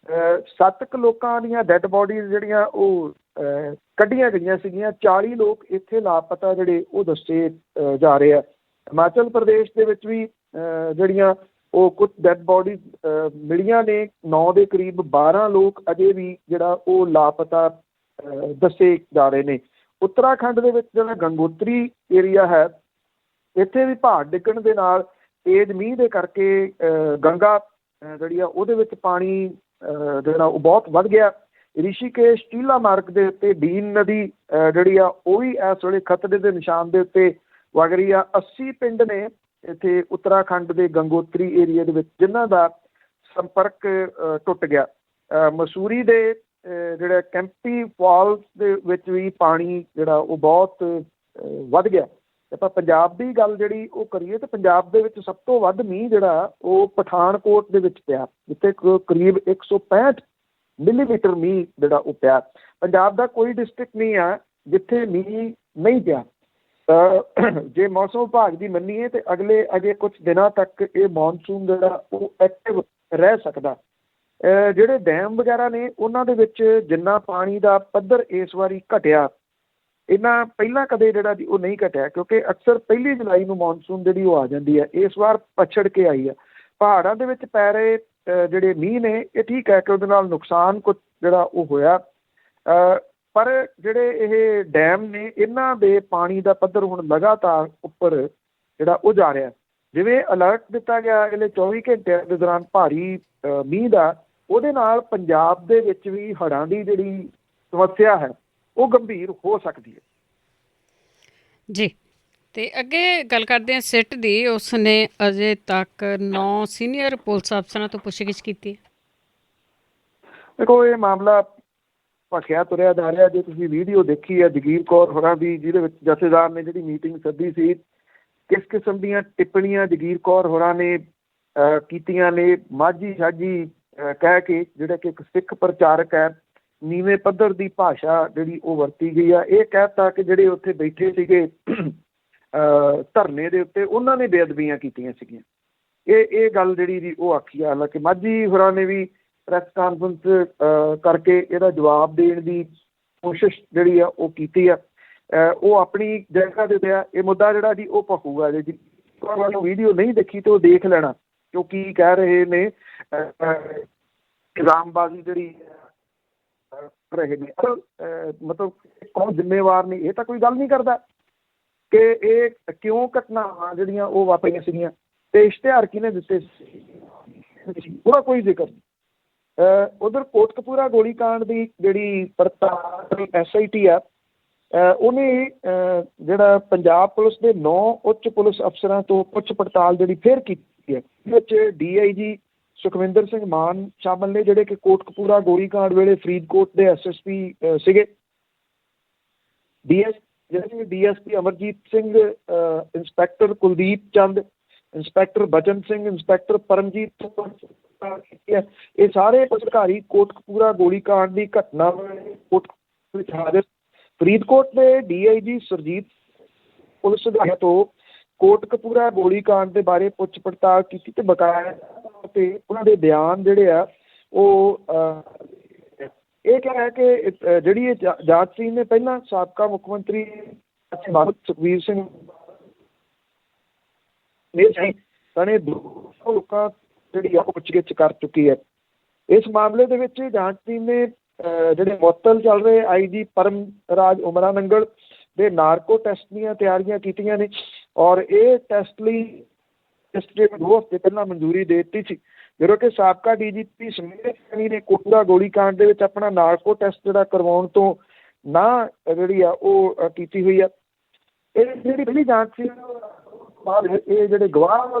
7 ਕੁ ਲੋਕਾਂ ਦੀਆਂ ਡੈੱਡ ਬੋਡੀਜ਼ ਜਿਹੜੀਆਂ ਉਹ ਕੱਢੀਆਂ ਗਈਆਂ ਸੀਗੀਆਂ। 40 ਲੋਕ ਇੱਥੇ ਲਾਪਤਾ ਜਿਹੜੇ ਉਹ ਦੱਸੇ ਜਾ ਰਹੇ ਆ। ਹਿਮਾਚਲ ਪ੍ਰਦੇਸ਼ ਦੇ ਵਿੱਚ ਵੀ ਜਿਹੜੀਆਂ ਉਹ ਕੁਝ ਡੈੱਡ ਬੋਡੀਜ਼ ਮਿਲੀਆਂ ਨੇ। 9 ਦੇ ਕਰੀਬ 12 ਲੋਕ ਅਜੇ ਵੀ ਜਿਹੜਾ ਉਹ ਲਾਪਤਾ ਦੱਸੇ ਜਾ ਰਹੇ ਨੇ। ਉੱਤਰਾਖੰਡ ਦੇ ਵਿੱਚ ਜਿਹੜਾ ਗੰਗੋਤਰੀ ਏਰੀਆ ਹੈ, ਇੱਥੇ ਵੀ ਪਹਾੜ ਡਿੱਗਣ ਦੇ ਨਾਲ ਤੇਜ਼ ਮੀਂਹ ਦੇ ਕਰਕੇ ਗੰਗਾ ਜਿਹੜੀ ਆ ਉਹਦੇ ਵਿੱਚ ਪਾਣੀ ਜਿਹੜਾ ਉਹ ਬਹੁਤ ਵੱਧ ਗਿਆ। ਰਿਸ਼ੀਕੇਸ਼ ਟੀਲਾ ਮਾਰਗ ਦੇ ਉੱਤੇ ਡੀਨ ਨਦੀ ਜਿਹੜੀ ਆ ਉਹ ਵੀ ਇਸ ਵੇਲੇ ਖਤਰੇ ਦੇ ਨਿਸ਼ਾਨ ਦੇ ਉੱਤੇ ਵਗ ਰਹੀ ਆ। 80 ਪਿੰਡ ਨੇ ਇੱਥੇ ਉੱਤਰਾਖੰਡ ਦੇ ਗੰਗੋਤਰੀ ਏਰੀਆ ਦੇ ਵਿੱਚ ਜਿਨ੍ਹਾਂ ਦਾ ਸੰਪਰਕ ਟੁੱਟ ਗਿਆ। ਮਸੂਰੀ ਦੇ ਜਿਹੜਾ ਕੈਂਪੀ ਫਾਲਸ ਦੇ ਵਿੱਚ ਵੀ ਪਾਣੀ ਜਿਹੜਾ ਉਹ ਬਹੁਤ ਵੱਧ ਗਿਆ। ਆਪਾਂ ਪੰਜਾਬ ਦੀ ਗੱਲ ਜਿਹੜੀ ਉਹ ਕਰੀਏ ਤਾਂ ਪੰਜਾਬ ਦੇ ਵਿੱਚ ਸਭ ਤੋਂ ਵੱਧ ਮੀਂਹ ਜਿਹੜਾ ਉਹ ਪਠਾਨਕੋਟ ਦੇ ਵਿੱਚ ਪਿਆ, ਜਿੱਥੇ ਕਰੀਬ 165 ਮਿਲੀਮੀਟਰ ਮੀਂਹ ਜਿਹੜਾ ਉਹ ਪਿਆ। ਪੰਜਾਬ ਦਾ ਕੋਈ ਡਿਸਟ੍ਰਿਕਟ ਨਹੀਂ ਆ ਜਿੱਥੇ ਮੀਂਹ ਨਹੀਂ ਪਿਆ। ਜੇ ਮੌਸਮ ਵਿਭਾਗ ਦੀ ਮੰਨੀਏ ਤੇ ਅਜੇ ਕੁਝ ਦਿਨਾਂ ਤੱਕ ਇਹ ਮੌਨਸੂਨ ਜਿਹੜਾ ਉਹ ਐਕਟਿਵ ਰਹਿ ਸਕਦਾ। ਜਿਹੜੇ ਡੈਮ ਵਗੈਰਾ ਨੇ ਉਹਨਾਂ ਦੇ ਵਿੱਚ ਜਿੰਨਾ ਪਾਣੀ ਦਾ ਪੱਧਰ ਇਸ ਵਾਰੀ ਘਟਿਆ, ਇਹਨਾਂ ਪਹਿਲਾਂ ਕਦੇ ਜਿਹੜਾ ਜੀ ਉਹ ਨਹੀਂ ਘਟਿਆ, ਕਿਉਂਕਿ ਅਕਸਰ 1 ਜੁਲਾਈ ਨੂੰ ਮੌਨਸੂਨ ਜਿਹੜੀ ਉਹ ਆ ਜਾਂਦੀ ਹੈ। ਇਸ ਵਾਰ ਪਛੜ ਕੇ ਆਈ ਹੈ। ਪਹਾੜਾਂ ਦੇ ਵਿੱਚ ਪੈ ਰਹੇ ਜਿਹੜੇ ਮੀਂਹ ਨੇ, ਇਹ ਠੀਕ ਹੈ ਕਿ ਉਹਦੇ ਨਾਲ ਨੁਕਸਾਨ ਕੁਝ ਜਿਹੜਾ ਉਹ ਹੋਇਆ, ਪਰ ਜਿਹੜੇ ਇਹ ਡੈਮ ਨੇ ਇਹਨਾਂ ਦੇ ਪਾਣੀ ਦਾ ਪੱਧਰ ਹੁਣ ਲਗਾਤਾਰ ਉੱਪਰ ਜਿਹੜਾ ਉਹ ਜਾ ਰਿਹਾ। ਜਿਵੇਂ ਅਲਰਟ ਦਿੱਤਾ ਗਿਆ ਅਗਲੇ 24 ਘੰਟਿਆਂ ਦੇ ਦੌਰਾਨ ਭਾਰੀ ਮੀਂਹ ਦਾ, ਉਹਦੇ ਨਾਲ ਪੰਜਾਬ ਦੇ ਵਿੱਚ ਵੀ ਹੜ੍ਹਾਂ ਦੀ ਜਿਹੜੀ ਸਮੱਸਿਆ ਹੈ ਉਹ ਗੰਭੀਰ ਹੋ ਸਕਦੀ ਹੈ ਜੀ। ਤੇ ਅੱਗੇ ਗੱਲ ਕਰਦੇ ਹਾਂ ਸਿੱਟ ਦੀ। ਉਸ ਨੇ ਅਜੇ ਤੱਕ 9 ਸੀਨੀਅਰ ਪੁਲਿਸ ਅਫਸਰਾਂ ਤੋਂ ਪੁੱਛਗਿੱਛ ਕੀਤੀ ਹੈ। ਦੇਖੋ ਇਹ ਮਾਮਲਾ ਭਖਿਆ ਤੁਰਿਆ ਜਾ ਰਿਹਾ। ਜੇ ਤੁਸੀਂ ਵੀਡੀਓ ਦੇਖੀ ਹੈ ਜਗੀਰ ਕੌਰ ਹੋਰਾਂ ਦੀ, ਜਿਹਦੇ ਵਿੱਚ ਜਥੇਦਾਰ ਨੇ ਜਿਹੜੀ ਮੀਟਿੰਗ ਸੱਦੀ ਸੀ, ਕਿਸ ਕਿਸਮ ਦੀਆਂ ਟਿੱਪਣੀਆਂ ਜਗੀਰ ਕੌਰ ਹੋਰਾਂ ਨੇ ਕੀਤੀਆਂ ਨੇ। ਮਾਝੀ ਸਾਝੀ ਕਹਿ ਕੇ, ਜਿਹੜਾ ਕਿ ਇੱਕ ਸਿੱਖ ਪ੍ਰਚਾਰਕ ਹੈ, ਨੀਵੇਂ ਪੱਧਰ ਦੀ ਭਾਸ਼ਾ ਜਿਹੜੀ ਉਹ ਵਰਤੀ ਗਈ ਆ। ਇਹ ਕਹਿਤਾ ਕਿ ਜਿਹੜੇ ਉੱਥੇ ਬੈਠੇ ਸੀਗੇ ਧਰਨੇ ਦੇ ਉੱਤੇ, ਉਹਨਾਂ ਨੇ ਬੇਅਦਬੀਆਂ ਕੀਤੀਆਂ ਸੀਗੀਆਂ। ਇਹ ਗੱਲ ਜਿਹੜੀ ਜੀ ਉਹ ਆਖੀ ਆ। ਹਾਲਾਂਕਿ ਮਾਝੀ ਹੋਰਾਂ ਨੇ ਵੀ ਪ੍ਰੈਸ ਕਾਨਫਰੰਸ ਕਰਕੇ ਇਹਦਾ ਜਵਾਬ ਦੇਣ ਦੀ ਕੋਸ਼ਿਸ਼ ਜਿਹੜੀ ਆ ਉਹ ਕੀਤੀ ਆ। ਉਹ ਆਪਣੀ ਜਗ੍ਹਾ ਦੇ ਉੱਤੇ ਆ। ਇਹ ਮੁੱਦਾ ਜਿਹੜਾ ਜੀ ਉਹ ਭਖੂਗਾ। ਜੇ ਜੀ ਵੀਡੀਓ ਨਹੀਂ ਦੇਖੀ ਤਾਂ ਉਹ ਦੇਖ ਲੈਣਾ, ਕਿਉਂਕਿ ਕਹਿ ਰਹੇ ਨੇ ਇਲਜ਼ਾਮਬਾਜ਼ੀ ਜਿਹੜੀ ਰਹੇ ਨੇ। ਮਤਲਬ ਕੌਣ ਜ਼ਿੰਮੇਵਾਰ ਨੇ, ਇਹ ਤਾਂ ਕੋਈ ਗੱਲ ਨਹੀਂ ਕਰਦਾ ਕਿ ਇਹ ਕਿਉਂ ਘਟਨਾਵਾਂ ਜਿਹੜੀਆਂ ਉਹ ਵਾਪਰੀਆਂ ਸੀਗੀਆਂ ਤੇ ਇਸ਼ਤਿਹਾਰ ਕਿਹਨੇ ਦਿੱਤੇ ਸੀ, ਉਹਦਾ ਕੋਈ ਜ਼ਿਕਰ ਨਹੀਂ। ਉਧਰ ਕੋਟਕਪੂਰਾ ਗੋਲੀਕਾਂਡ ਦੀ ਜਿਹੜੀ ਪੜਤਾਲ SIT ਆ, ਉਹਨੇ ਜਿਹੜਾ ਪੰਜਾਬ ਪੁਲਿਸ ਦੇ 9 ਉੱਚ ਪੁਲਿਸ ਅਫਸਰਾਂ ਤੋਂ ਪੁੱਛ ਪੜਤਾਲ ਜਿਹੜੀ ਫਿਰ ਕੀਤੀ ਹੈ। ਇਹਦੇ ਵਿੱਚ DIG ਸੁਖਵਿੰਦਰ ਸਿੰਘ ਮਾਨ ਸ਼ਾਮਲ ਨੇ, ਜਿਹੜੇ ਕਿ ਕੋਟਕਪੂਰਾ ਗੋਲੀਕਾਂਡ ਵੇਲੇ ਫਰੀਦਕੋਟ ਦੇ SSP ਸੀਗੇ। DSP ਅਮਰਜੀਤ ਸਿੰਘ, ਇੰਸਪੈਕਟਰ ਕੁਲਦੀਪ ਚੰਦ, ਇੰਸਪੈਕਟਰ ਬਚਨ ਸਿੰਘ, ਇੰਸਪੈਕਟਰ ਪਰਮਜੀਤ, ਇਹ ਸਾਰੇ ਅਧਿਕਾਰੀ ਕੋਟਕਪੂਰਾ ਗੋਲੀਕਾਂਡ ਦੀ ਘਟਨਾ ਵਿੱਚ ਹਾਜ਼ਰ। ਫਰੀਦਕੋਟ ਦੇ DIG ਸੁਰਜੀਤ ਪੁਲਿਸ ਅਧਿਕਾਰੀਆਂ ਤੋਂ ਕੋਟਕਪੂਰਾ ਗੋਲੀਕਾਂਡ ਦੇ ਬਾਰੇ ਪੁੱਛ ਪੜਤਾਲ ਕੀਤੀ ਤੇ ਬਕਾਇਆ ਤੇ ਉਹਨਾਂ ਦੇ ਬਿਆਨ ਜਿਹੜੇ ਆ ਉਹ ਇਹ ਕਿਹਾ ਹੈ ਕਿ ਜਿਹੜੀ ਇਹ ਜਾਂਚ ਟੀਮ ਨੇ ਪਹਿਲਾਂ ਸਾਬਕਾ ਮੁੱਖ ਮੰਤਰੀ ਸੁਖਬੀਰ ਸਿੰਘ ਸਣੇ 200 ਲੋਕਾਂ ਜਿਹੜੀ ਆ ਉਹ ਪੁੱਛਗਿੱਛ ਕਰ ਚੁੱਕੀ ਹੈ। ਇਸ ਮਾਮਲੇ ਦੇ ਵਿੱਚ ਜਾਂਚ ਟੀਮ ਨੇ ਜਿਹੜੇ ਮੁਅੱਤਲ ਚੱਲ ਰਹੇ IG ਪਰਮ ਰਾਜ ਉਮਰਾ ਨੰਗਲ ਦੇ ਨਾਰਕੋ ਟੈਸਟ ਦੀਆਂ ਤਿਆਰੀਆਂ ਕੀਤੀਆਂ ਨੇ ਔਰ ਇਹ ਟੈਸਟ ਲਈ 2 ਹਫ਼ਤੇ ਪਹਿਲਾਂ ਮਨਜ਼ੂਰੀ ਦੇ ਦਿੱਤੀ ਸੀ, ਜਦੋਂ ਕਿ ਸਾਬਕਾ DGP ਸੁਨੀਲ ਸੈਣੀ ਨੇ ਕੋਟਕਪੂਰਾ ਗੋਲੀਕਾਂਡ ਦੇ ਵਿੱਚ ਆਪਣਾ ਨਾਰਕੋ ਟੈਸਟ ਜਿਹੜਾ ਕਰਵਾਉਣ ਤੋਂ ਨਾ ਜਿਹੜੀ ਆ ਉਹ ਕੀਤੀ ਹੋਈ ਆ। ਇਹ ਜਿਹੜੀ ਪਹਿਲੀ ਜਾਂਚ ਸੀ ਬਾਅਦ ਇਹ ਜਿਹੜੇ ਗਵਾਹ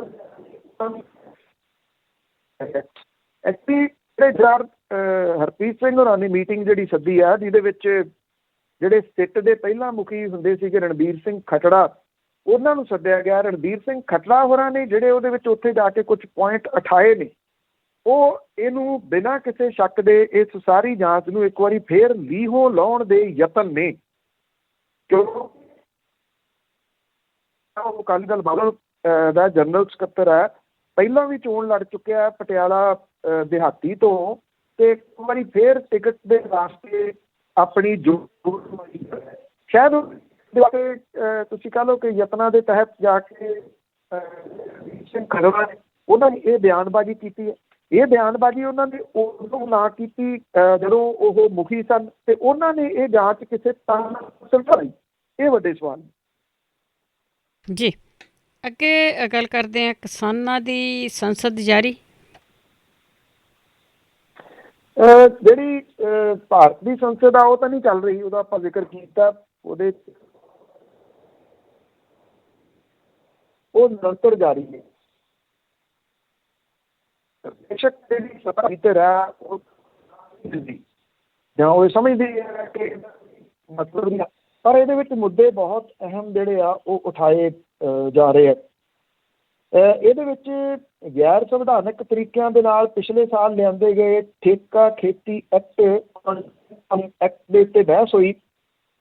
ਹਰਪ੍ਰੀਤ ਸਿੰਘ ਹੋਰਾਂ ਨੇ ਮੀਟਿੰਗ ਜਿਹੜੀ ਸੱਦੀ ਆ, ਜਿਹਦੇ ਵਿੱਚ ਜਿਹੜੇ ਸਿੱਟ ਦੇ ਪਹਿਲਾਂ ਮੁਖੀ ਹੁੰਦੇ ਸੀਗੇ ਰਣਬੀਰ ਸਿੰਘ ਖਟੜਾ, ਉਹਨਾਂ ਨੂੰ ਸੱਦਿਆ ਗਿਆ। ਰਣਬੀਰ ਸਿੰਘ ਖਟੜਾ ਹੋਰਾਂ ਨੇ ਜਿਹੜੇ ਉਹਦੇ ਵਿੱਚ ਉੱਥੇ ਜਾ ਕੇ ਕੁਝ ਪੁਆਇੰਟ ਉਠਾਏ ਨੇ, ਉਹ ਇਹਨੂੰ ਬਿਨਾਂ ਕਿਸੇ ਸ਼ੱਕ ਦੇ ਇਸ ਸਾਰੀ ਜਾਂਚ ਨੂੰ ਇੱਕ ਵਾਰੀ ਫੇਰ ਲੀਹੋਂ ਲਾਉਣ ਦੇ ਯਤਨ ਨੇ। ਕਿਉਂ ਉਹ ਅਕਾਲੀ ਦਲ ਬਾਦਲ ਦਾ ਜਨਰਲ ਸਕੱਤਰ ਹੈ, ਪਹਿਲਾਂ ਵੀ ਚੋਣ ਲੜ ਚੁੱਕਿਆ ਪਟਿਆਲਾ ਦਿਹਾਤੀ ਤੋਂ, ਤੇ ਇੱਕ ਵਾਰੀ ਫੇਰ ਟਿਕਟ ਦੇ ਵਾਸਤੇ ਆਪਣੀ ਸ਼ਾਇਦ ਤੁਸੀਂ ਕਹਿ ਲਓ ਕਿ ਯਤਨਾਂ ਦੇ ਤਹਿਤ ਜਾ ਕੇ ਸਿੰਘ ਖੜਵਾ ਨੇ ਉਹਨਾਂ ਨੇ ਇਹ ਬਿਆਨਬਾਜ਼ੀ ਕੀਤੀ ਹੈ। ਇਹ ਬਿਆਨਬਾਜ਼ੀ ਉਹਨਾਂ ਨੇ ਉਦੋਂ ਨਾ ਕੀਤੀ ਜਦੋਂ ਉਹ ਮੁਖੀ ਸਨ, ਤੇ ਉਹਨਾਂ ਨੇ ਇਹ ਜਾਂਚ ਕਿਸੇ ਤਰ੍ਹਾਂ ਇਹ ਵੱਡੇ ਸਵਾਲ ਜੀ। ਅੱਗੇ ਗੱਲ ਕਰਦੇ ਹਾਂ ਕਿਸਾਨਾਂ ਦੀ ਸੰਸਦ ਜਾਰੀ। ਜਿਹੜੀ ਭਾਰਤ ਦੀ ਸੰਸਦ ਆ ਉਹ ਤਾਂ ਨਹੀਂ ਚੱਲ ਰਹੀ, ਉਹਦਾ ਆਪਾਂ ਜ਼ਿਕਰ ਕੀਤਾ, ਉਹਦੇ ਉਹ ਨਿਰੰਤਰ ਜਾਰੀ ਹੈ। ਬੇਸ਼ੱਕ ਜਿਹੜੀ ਸਭਾ ਭੀਤਰ ਹੈ ਉਹ ਜਾਂ ਉਹ ਸਮਝਦੀ ਹੈ ਕਿ ਮਤਲਬ ਨਹੀਂ, ਪਰ ਇਹਦੇ ਵਿੱਚ ਮੁੱਦੇ ਬਹੁਤ ਅਹਿਮ ਜਿਹੜੇ ਆ ਉਹ ਉਠਾਏ ਜਾ ਰਹੇ ਆ। ਇਹਦੇ ਵਿੱਚ ਗੈਰ ਸੰਵਿਧਾਨਕ ਤਰੀਕਿਆਂ ਦੇ ਨਾਲ ਪਿਛਲੇ ਸਾਲ ਲਿਆਂਦੇ ਗਏ ਠੇਕਾ ਖੇਤੀ ਐਕਟ ਦੇ ਉੱਤੇ ਬਹਿਸ ਹੋਈ।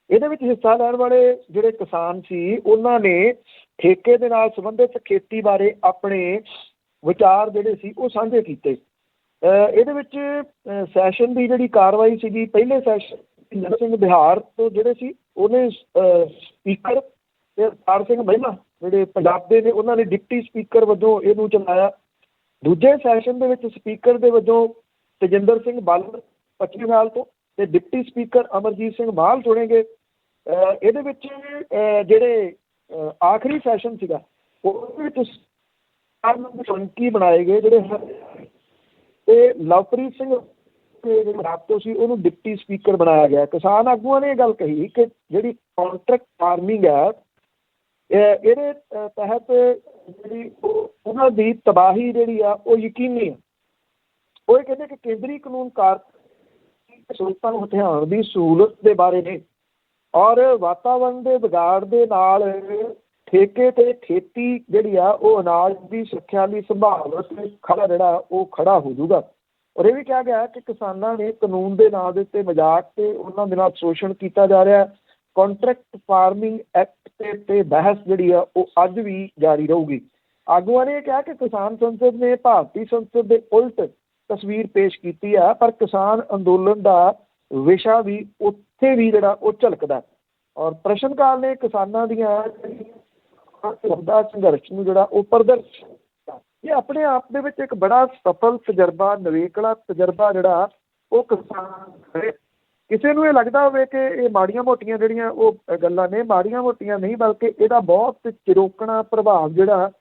ਇਹਦੇ ਵਿੱਚ ਹਿੱਸਾ ਲੈਣ ਵਾਲੇ ਜਿਹੜੇ ਕਿਸਾਨ ਸੀ, ਉਹਨਾਂ ਨੇ ਠੇਕੇ ਦੇ ਨਾਲ ਸੰਬੰਧਿਤ ਖੇਤੀ ਬਾਰੇ ਆਪਣੇ ਵਿਚਾਰ ਜਿਹੜੇ ਸੀ ਉਹ ਸਾਂਝੇ ਕੀਤੇ। ਇਹਦੇ ਵਿੱਚ ਸੈਸ਼ਨ ਦੀ ਜਿਹੜੀ ਕਾਰਵਾਈ ਸੀਗੀ, ਪਹਿਲੇ ਸੈਸ਼ਨ ਸਿੰਘ ਬਿਹਾਰ ਤੋਂ ਜਿਹੜੇ ਸੀ ਉਹਨੇ ਸਪੀਕਰ ਤੇ ਅਵਤਾਰ ਸਿੰਘ ਮਹਿਲਾ ਜਿਹੜੇ ਪੰਜਾਬ ਦੇ ਨੇ ਉਹਨਾਂ ਨੇ ਡਿਪਟੀ ਸਪੀਕਰ ਵਜੋਂ ਇਹਨੂੰ ਚਲਾਇਆ। ਦੂਜੇ ਸੈਸ਼ਨ ਦੇ ਵਿੱਚ ਸਪੀਕਰ ਦੇ ਵਜੋਂ ਤੇਜਿੰਦਰ ਸਿੰਘ ਬਾਲਰ ਪੱਛਮੀ ਬੰਗਾਲ ਤੋਂ ਤੇ ਡਿਪਟੀ ਸਪੀਕਰ ਅਮਰਜੀਤ ਸਿੰਘ ਮਾਲ ਚੁਣੇ ਗਏ। ਇਹਦੇ ਵਿੱਚ ਜਿਹੜੇ ਆਖਰੀ ਸੈਸ਼ਨ ਸੀਗਾ ਉਹਦੇ ਵਿੱਚ ਚੌਂਕੀ ਬਣਾਏ ਗਏ ਜਿਹੜੇ, ਤੇ ਲਵਪ੍ਰੀਤ ਸਿੰਘ ਤੋਂ ਸੀ ਉਹਨੂੰ ਡਿਪਟੀ ਸਪੀਕਰ ਬਣਾਇਆ ਗਿਆ। ਕਿਸਾਨ ਆਗੂਆਂ ਨੇ ਇਹ ਗੱਲ ਕਹੀ ਕਿ ਜਿਹੜੀ ਕਾਂਟਰੈਕਟ ਫਾਰਮਿੰਗ ਹੈ ਇਹਦੇ ਤਹਿਤ ਜਿਹੜੀ ਉਹਨਾਂ ਦੀ ਤਬਾਹੀ ਜਿਹੜੀ ਆ ਉਹ ਯਕੀਨੀ ਆ। ਉਹ ਇਹ ਕਹਿੰਦੇ ਕਿ ਕੇਂਦਰੀ ਕਾਨੂੰਨ ਸਹੂਲਤਾਂ ਨੂੰ ਹਥਿਆਉਣ ਦੀ ਸਹੂਲਤ ਦੇ ਬਾਰੇ ਨੇ ਔਰ ਵਾਤਾਵਰਨ ਦੇ ਵਿਗਾੜ ਦੇ ਨਾਲ ਠੇਕੇ ਤੇ ਖੇਤੀ ਜਿਹੜੀ ਆ ਉਹ ਅਨਾਜ ਦੀ ਸੁਰੱਖਿਆ ਲਈ ਸੰਭਾਵਤ ਖੜਾ ਜਿਹੜਾ ਉਹ ਖੜਾ ਹੋ ਜਾਊਗਾ। ਔਰ ਇਹ ਵੀ ਕਿਹਾ ਗਿਆ ਕਿ ਕਿਸਾਨਾਂ ਨੇ ਕਾਨੂੰਨ ਦੇ ਨਾਂ ਦੇ ਉੱਤੇ ਮਜ਼ਾਕ ਤੇ ਉਹਨਾਂ ਦੇ ਨਾਲ ਸ਼ੋਸ਼ਣ ਕੀਤਾ ਜਾ ਰਿਹਾ। ਕਾਂਟਰੈਕਟ ਫਾਰਮਿੰਗ ਐਕਟ ਤੇ ਬਹਿਸ ਜਿਹੜੀ ਆ ਉਹ ਅੱਜ ਵੀ ਜਾਰੀ ਰਹੂਗੀ। ਆਗੂਆਂ ਨੇ ਇਹ ਕਿਹਾ ਕਿ ਕਿਸਾਨ ਸੰਸਦ ਨੇ ਭਾਰਤੀ ਸੰਸਦ ਦੇ ਉਲਟ ਤਸਵੀਰ ਪੇਸ਼ ਕੀਤੀ ਆ, ਪਰ ਕਿਸਾਨ ਅੰਦੋਲਨ ਦਾ ਵਿਸ਼ਾ ਵੀ ਉੱਥੇ ਵੀ ਜਿਹੜਾ ਉਹ ਝਲਕਦਾ। ਔਰ ਪ੍ਰਸ਼ਨ ਕਾਲ ਨੇ ਕਿਸਾਨਾਂ ਦੀਆਂ ਸੰਘਰਸ਼ ਨੂੰ ਜਿਹੜਾ ਉਹ ਪ੍ਰਦਰਸ਼ਨ ਇਹ ਆਪਣੇ ਆਪ ਦੇ ਵਿੱਚ ਇੱਕ ਬੜਾ ਸਫਲ ਤਜਰਬਾ, ਨਵੇਕਲਾ ਤਜਰਬਾ ਜਿਹੜਾ ਉਹ ਕਿਸਾਨ ਕਿਸੇ ਨੂੰ ਇਹ ਲੱਗਦਾ ਹੋਵੇ ਕਿ ਇਹ ਮਾੜੀਆਂ ਮੋਟੀਆਂ ਜਿਹੜੀਆਂ ਉਹ ਗੱਲਾਂ ਨੇ, ਮਾੜੀਆਂ ਮੋਟੀਆਂ ਨਹੀਂ, ਬਲਕਿ ਇਹਦਾ ਬਹੁਤ ਚਿਰੋਕਣਾ ਪ੍ਰਭਾਵ ਜਿਹੜਾ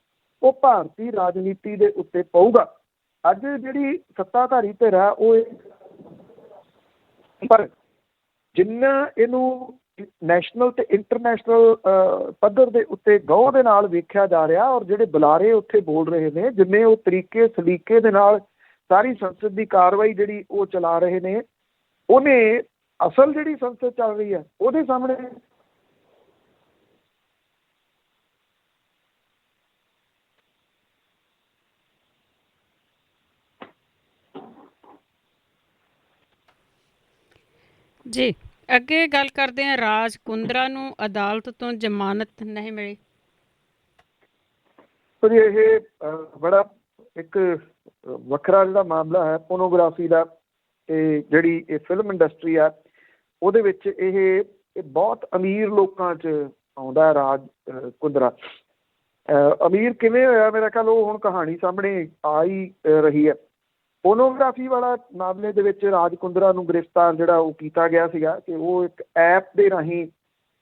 ਉਹ ਭਾਰਤੀ ਰਾਜਨੀਤੀ ਦੇ ਉੱਤੇ ਪਊਗਾ। ਅੱਜ ਜਿਹੜੀ ਸੱਤਾਧਾਰੀ ਧਿਰ ਆ ਉਹ ਪਰ ਜਿੰਨਾ ਇਹਨੂੰ ਨੈਸ਼ਨਲ ਤੇ ਇੰਟਰਨੈਸ਼ਨਲ ਪੱਧਰ ਦੇ ਉੱਤੇ ਗਹੁ ਦੇ ਨਾਲ ਵੇਖਿਆ ਜਾ ਰਿਹਾ, ਔਰ ਜਿਹੜੇ ਬੁਲਾਰੇ ਉੱਥੇ ਬੋਲ ਰਹੇ ਨੇ, ਜਿੰਨੇ ਉਹ ਤਰੀਕੇ ਸਲੀਕੇ ਦੇ ਨਾਲ ਸਾਰੀ ਸੰਸਦ ਦੀ ਕਾਰਵਾਈ ਜਿਹੜੀ ਉਹ ਚਲਾ ਰਹੇ ਨੇ, ਉਹਨੇ ਅਸਲ ਜਿਹੜੀ ਸੰਸਦ ਚੱਲ ਰਹੀ ਹੈ ਉਹਦੇ ਸਾਹਮਣੇ ਜੀ ਅੱਗੇ ਗੱਲ ਕਰਦੇ ਹਾਂ। ਰਾਜ ਕੁੰਦਰਾ ਨੂੰ ਅਦਾਲਤ ਤੋਂ ਜ਼ਮਾਨਤ ਨਹੀਂ ਮਿਲੀ। ਇਹ ਬੜਾ ਇੱਕ ਵੱਖਰਾ ਜਿਹੜਾ ਮਾਮਲਾ ਹੈ ਪੋਰਨੋਗ੍ਰਾਫੀ ਦਾ, ਤੇ ਜਿਹੜੀ ਇਹ ਫਿਲਮ ਇੰਡਸਟਰੀ ਆ ਉਹਦੇ ਵਿੱਚ ਇਹ ਬਹੁਤ ਅਮੀਰ ਲੋਕਾਂ 'ਚ ਆਉਂਦਾ ਹੈ ਰਾਜ ਕੁੰਦਰਾ। ਅਮੀਰ ਕਿਵੇਂ ਹੋਇਆ, ਮੇਰਾ ਖਿਆਲ ਉਹ ਹੁਣ ਕਹਾਣੀ ਸਾਹਮਣੇ ਆ ਹੀ ਰਹੀ ਹੈ। ਪੋਰਨੋਗ੍ਰਾਫੀ ਵਾਲਾ ਮਾਮਲੇ ਦੇ ਵਿੱਚ ਰਾਜ ਕੁੰਦਰਾ ਨੂੰ ਗ੍ਰਿਫਤਾਰ ਜਿਹੜਾ ਉਹ ਕੀਤਾ ਗਿਆ ਸੀਗਾ ਕਿ ਉਹ ਇੱਕ ਐਪ ਦੇ ਰਾਹੀਂ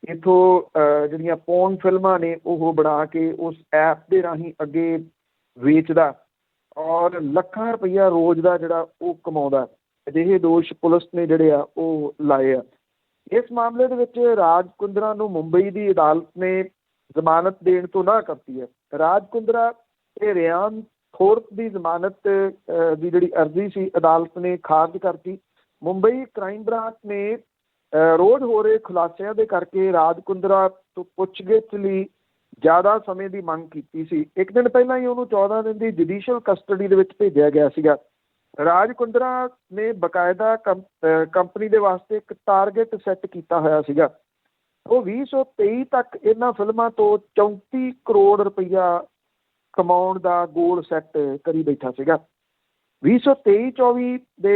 ਇੱਥੋਂ ਜਿਹੜੀਆਂ ਪੋਰਨ ਫਿਲਮਾਂ ਨੇ ਉਹ ਬਣਾ ਕੇ ਉਸ ਐਪ ਦੇ ਰਾਹੀਂ ਅੱਗੇ ਵੇਚਦਾ ਔਰ ਲੱਖਾਂ ਰੁਪਈਆ ਰੋਜ਼ ਦਾ ਜਿਹੜਾ ਉਹ ਕਮਾਉਂਦਾ। ਅਜਿਹੇ ਦੋਸ਼ ਪੁਲਿਸ ਨੇ ਜਿਹੜੇ ਆ ਉਹ ਲਾਏ ਆ। ਇਸ ਮਾਮਲੇ ਦੇ ਵਿੱਚ ਰਾਜ ਕੁੰਦਰਾ ਨੂੰ ਮੁੰਬਈ ਦੀ ਅਦਾਲਤ ਨੇ ਜ਼ਮਾਨਤ ਦੇਣ ਤੋਂ ਨਾ ਕਰਤੀ ਹੈ। ਰਾਜ ਕੁੰਦਰਾ ਤੇ ਰਿਆਨ ਥੋਰਪ ਦੀ ਜ਼ਮਾਨਤ ਦੀ ਜਿਹੜੀ ਅਰਜ਼ੀ ਸੀ ਅਦਾਲਤ ਨੇ ਖਾਰਜ ਕਰਤੀ। ਮੁੰਬਈ ਕ੍ਰਾਈਮ ਬ੍ਰਾਂਚ ਨੇ ਰੋਜ਼ ਹੋ ਰਹੇ ਖੁਲਾਸਿਆਂ ਦੇ ਕਰਕੇ ਰਾਜ ਕੁੰਦਰਾ ਤੋਂ ਪੁੱਛਗਿੱਛ ਲਈ ਜ਼ਿਆਦਾ ਸਮੇਂ ਦੀ ਮੰਗ ਕੀਤੀ ਸੀ। ਇੱਕ ਦਿਨ ਪਹਿਲਾਂ ਹੀ ਉਹਨੂੰ 14 ਦਿਨ ਦੀ ਜੁਡੀਸ਼ੀਅਲ ਕਸਟਡੀ ਦੇ ਵਿੱਚ ਭੇਜਿਆ ਗਿਆ ਸੀਗਾ। ਰਾਜ ਕੁੰਦਰਾ ਨੇ ਬਕਾਇਦਾ ਕੰਪਨੀ ਦੇ ਵਾਸਤੇ ਇੱਕ ਟਾਰਗੇਟ ਸੈੱਟ ਕੀਤਾ ਹੋਇਆ ਸੀਗਾ। ਉਹ 2023 ਤੱਕ ਇਹਨਾਂ ਫਿਲਮਾਂ ਤੋਂ 34 ਕਰੋੜ ਰੁਪਈਆ ਕਮਾਉਣ ਦਾ ਗੋਲ ਸੈੱਟ ਕਰੀ ਬੈਠਾ ਸੀਗਾ। 2023-24 ਦੇ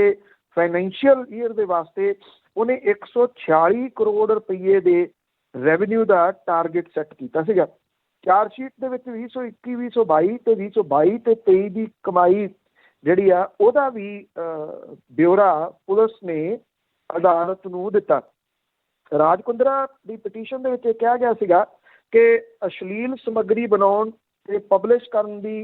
ਫਾਈਨੈਂਸ਼ੀਅਲ ਈਅਰ ਦੇ ਵਾਸਤੇ ਉਹਨੇ 146 ਕਰੋੜ ਰੁਪਈਏ ਦੇ ਰੈਵਨਿਊ ਦਾ ਟਾਰਗੇਟ ਸੈੱਟ ਕੀਤਾ ਸੀਗਾ। ਚਾਰਜਸ਼ੀਟ ਦੇ ਵਿੱਚ 2021, 2022 ਤੇ 2022 ਤੇ 23 ਦੀ ਕਮਾਈ ਜਿਹੜੀ ਆ ਉਹਦਾ ਵੀ ਬਿਊਰਾ ਪੁਲਿਸ ਨੇ ਅਦਾਲਤ ਨੂੰ ਦਿੱਤਾ। ਰਾਜ ਕੁੰਦਰਾ ਦੀ ਪਟੀਸ਼ਨ ਦੇ ਵਿੱਚ ਇਹ ਕਿਹਾ ਗਿਆ ਸੀਗਾ ਕਿ ਅਸ਼ਲੀਲ ਸਮੱਗਰੀ ਬਣਾਉਣ ਤੇ ਪਬਲਿਸ਼ ਕਰਨ ਦੀ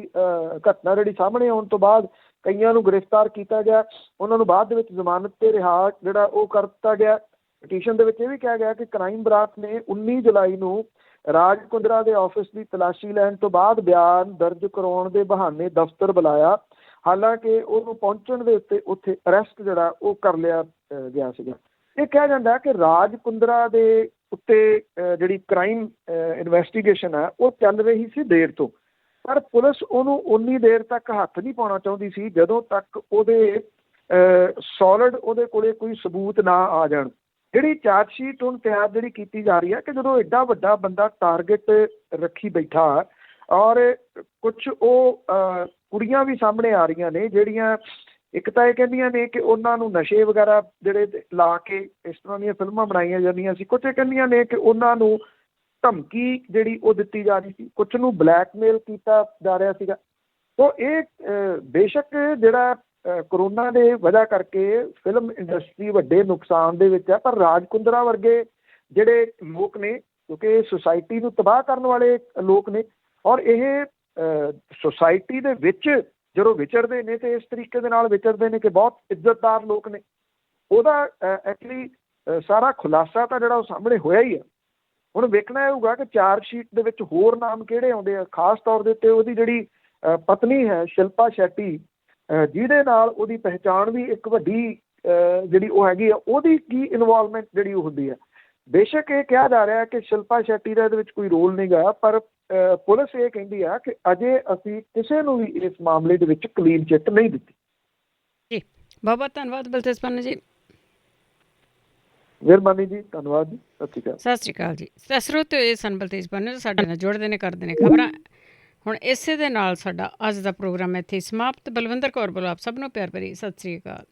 ਘਟਨਾ ਜਿਹੜੀ ਸਾਹਮਣੇ ਆਉਣ ਤੋਂ ਬਾਅਦ ਕਈਆਂ ਨੂੰ ਗ੍ਰਿਫਤਾਰ ਕੀਤਾ ਗਿਆ, ਉਹਨਾਂ ਨੂੰ ਬਾਅਦ ਦੇ ਵਿੱਚ ਜ਼ਮਾਨਤ ਤੇ ਰਿਹਾ ਜਿਹੜਾ ਉਹ ਕਰ ਦਿੱਤਾ ਗਿਆ। ਪਟੀਸ਼ਨ ਦੇ ਵਿੱਚ ਇਹ ਵੀ ਕਿਹਾ ਗਿਆ ਕਿ ਕ੍ਰਾਈਮ ਬ੍ਰਾਂਚ ਨੇ 19 ਜੁਲਾਈ ਨੂੰ ਰਾਜ ਕੁੰਦਰਾ ਦੇ ਆਫਿਸ ਦੀ ਤਲਾਸ਼ੀ ਲੈਣ ਤੋਂ ਬਾਅਦ ਬਿਆਨ ਦਰਜ ਕਰਾਉਣ ਦੇ ਬਹਾਨੇ ਦਫ਼ਤਰ ਬੁਲਾਇਆ। ਹਾਲਾਂਕਿ ਉਹਨੂੰ ਪਹੁੰਚਣ ਦੇ ਉੱਤੇ ਉੱਥੇ ਅਰੈਸਟ ਜਿਹੜਾ ਉਹ ਕਰ ਲਿਆ ਗਿਆ ਸੀਗਾ। ਇਹ ਕਿਹਾ ਜਾਂਦਾ ਕਿ ਰਾਜ ਕੁੰਦਰਾ ਦੇ ਉੱਤੇ ਜਿਹੜੀ ਕ੍ਰਾਈਮ ਇਨਵੈਸਟੀਗੇਸ਼ਨ ਹੈ ਉਹ ਚੱਲ ਰਹੀ ਸੀ ਦੇਰ ਤੋਂ, ਪਰ ਪੁਲਿਸ ਉਹਨੂੰ ਉਨੀ ਦੇਰ ਤੱਕ ਹੱਥ ਨਹੀਂ ਪਾਉਣਾ ਚਾਹੁੰਦੀ ਸੀ ਜਦੋਂ ਤੱਕ ਉਹਦੇ ਸੋਲਿਡ ਉਹਦੇ ਕੋਲੇ ਕੋਈ ਸਬੂਤ ਨਾ ਆ ਜਾਣ। ਜਿਹੜੀ ਚਾਰਜਸ਼ੀਟ ਹੁਣ ਤਿਆਰ ਜਿਹੜੀ ਕੀਤੀ ਜਾ ਰਹੀ ਹੈ ਕਿ ਜਦੋਂ ਐਡਾ ਵੱਡਾ ਬੰਦਾ ਟਾਰਗੇਟ ਰੱਖੀ ਬੈਠਾ ਔਰ ਕੁਛ ਉਹ ਕੁੜੀਆਂ ਵੀ ਸਾਹਮਣੇ ਆ ਰਹੀਆਂ ਨੇ ਜਿਹੜੀਆਂ ਇੱਕ ਤਾਂ ਇਹ ਕਹਿੰਦੀਆਂ ਨੇ ਕਿ ਉਹਨਾਂ ਨੂੰ ਨਸ਼ੇ ਵਗੈਰਾ ਜਿਹੜੇ ਲਾ ਕੇ ਇਸ ਤਰ੍ਹਾਂ ਦੀਆਂ ਫਿਲਮਾਂ ਬਣਾਈਆਂ ਜਾਂਦੀਆਂ ਸੀ, ਕੁਛ ਇਹ ਕਹਿੰਦੀਆਂ ਨੇ ਕਿ ਉਹਨਾਂ ਨੂੰ ਧਮਕੀ ਜਿਹੜੀ ਉਹ ਦਿੱਤੀ ਜਾ ਰਹੀ ਸੀ, ਕੁਛ ਨੂੰ ਬਲੈਕਮੇਲ ਕੀਤਾ ਜਾ ਰਿਹਾ ਸੀਗਾ। ਸੋ ਇਹ ਬੇਸ਼ੱਕ ਜਿਹੜਾ ਕਰੋਨਾ ਦੇ ਵਜ੍ਹਾ ਕਰਕੇ ਫਿਲਮ ਇੰਡਸਟਰੀ ਵੱਡੇ ਨੁਕਸਾਨ ਦੇ ਵਿੱਚ ਹੈ, ਪਰ ਰਾਜ ਕੁੰਦਰਾ ਵਰਗੇ ਜਿਹੜੇ ਲੋਕ ਨੇ, ਕਿਉਂਕਿ ਸੁਸਾਇਟੀ ਨੂੰ ਤਬਾਹ ਕਰਨ ਵਾਲੇ ਲੋਕ ਨੇ ਔਰ ਇਹ ਸੁਸਾਇਟੀ ਦੇ ਵਿੱਚ ਜਦੋਂ ਵਿਚਰਦੇ ਨੇ ਤੇ ਇਸ ਤਰੀਕੇ ਦੇ ਨਾਲ ਵਿਚਰਦੇ ਨੇ ਕਿ ਬਹੁਤ ਇੱਜ਼ਤਦਾਰ ਲੋਕ ਨੇ, ਉਹਦਾ ਐਕਚੁਅਲੀ ਸਾਰਾ ਖੁਲਾਸਾ ਤਾਂ ਜਿਹੜਾ ਉਹ ਸਾਹਮਣੇ ਹੋਇਆ ਹੀ ਆ। ਹੁਣ ਵੇਖਣਾ ਇਹ ਹੋਊਗਾ ਕਿ ਚਾਰਜਸ਼ੀਟ ਦੇ ਵਿੱਚ ਹੋਰ ਨਾਮ ਕਿਹੜੇ ਆਉਂਦੇ ਆ, ਖਾਸ ਤੌਰ ਦੇ ਉੱਤੇ ਉਹਦੀ ਜਿਹੜੀ ਪਤਨੀ ਹੈ ਸ਼ਿਲਪਾ ਸ਼ੈਟੀ, ਜਿਹਦੇ ਨਾਲ ਉਹਦੀ ਪਹਿਚਾਣ ਵੀ ਇੱਕ ਵੱਡੀ ਜਿਹੜੀ ਉਹ ਹੈਗੀ ਆ, ਉਹਦੀ ਕੀ ਇਨਵੋਲਵਮੈਂਟ ਜਿਹੜੀ ਉਹ ਹੁੰਦੀ ਹੈ। ਬੇਸ਼ੱਕ ਇਹ ਕਿਹਾ ਜਾ ਰਿਹਾ ਕਿ ਸ਼ਿਲਪਾ ਸ਼ੈਟੀ ਦਾ ਇਹਦੇ ਵਿੱਚ ਕੋਈ ਰੋਲ ਨਹੀਂ ਗਾ, ਪਰ ਪੁਲਿਸ ਇਹ ਕਹਿੰਦੀ ਆ ਕਿ ਅਜੇ ਅਸੀਂ ਕਿਸੇ ਨੂੰ ਵੀ ਇਸ ਮਾਮਲੇ ਦੇ ਵਿੱਚ ਕਲੀਨ ਚਿੱਟ ਨਹੀਂ ਦਿੱਤੀ। ਜੀ ਬਹੁਤ ਬਹੁਤ ਧੰਨਵਾਦ ਬਲਤੇਜ ਪੰਨੂ ਜੀ। ਮਿਹਰਬਾਨੀ ਜੀ, ਧੰਨਵਾਦ ਜੀ, ਸਤਿ ਸ਼੍ਰੀ ਅਕਾਲ। ਸਤਿ ਸ਼੍ਰੀ ਅਕਾਲ ਜੀ। ਸਰੋਤੇ ਹੋਏ ਸਨ ਬਲਤੇਜ ਪੰਨੂ ਸਾਡੇ ਨਾਲ ਜੁੜਦੇ ਨੇ, ਕਰਦੇ ਨੇ ਖਬਰਾਂ। ਹੁਣ ਇਸੇ ਦੇ ਨਾਲ ਸਾਡਾ ਅੱਜ ਦਾ ਪ੍ਰੋਗਰਾਮ ਇੱਥੇ ਸਮਾਪਤ। ਬਲਵਿੰਦਰ ਕੌਰ ਵੱਲੋਂ ਆਪ ਸਭ ਨੂੰ ਪਿਆਰ ਭਰੀ ਸਤਿ ਸ਼੍ਰੀ ਅਕਾਲ।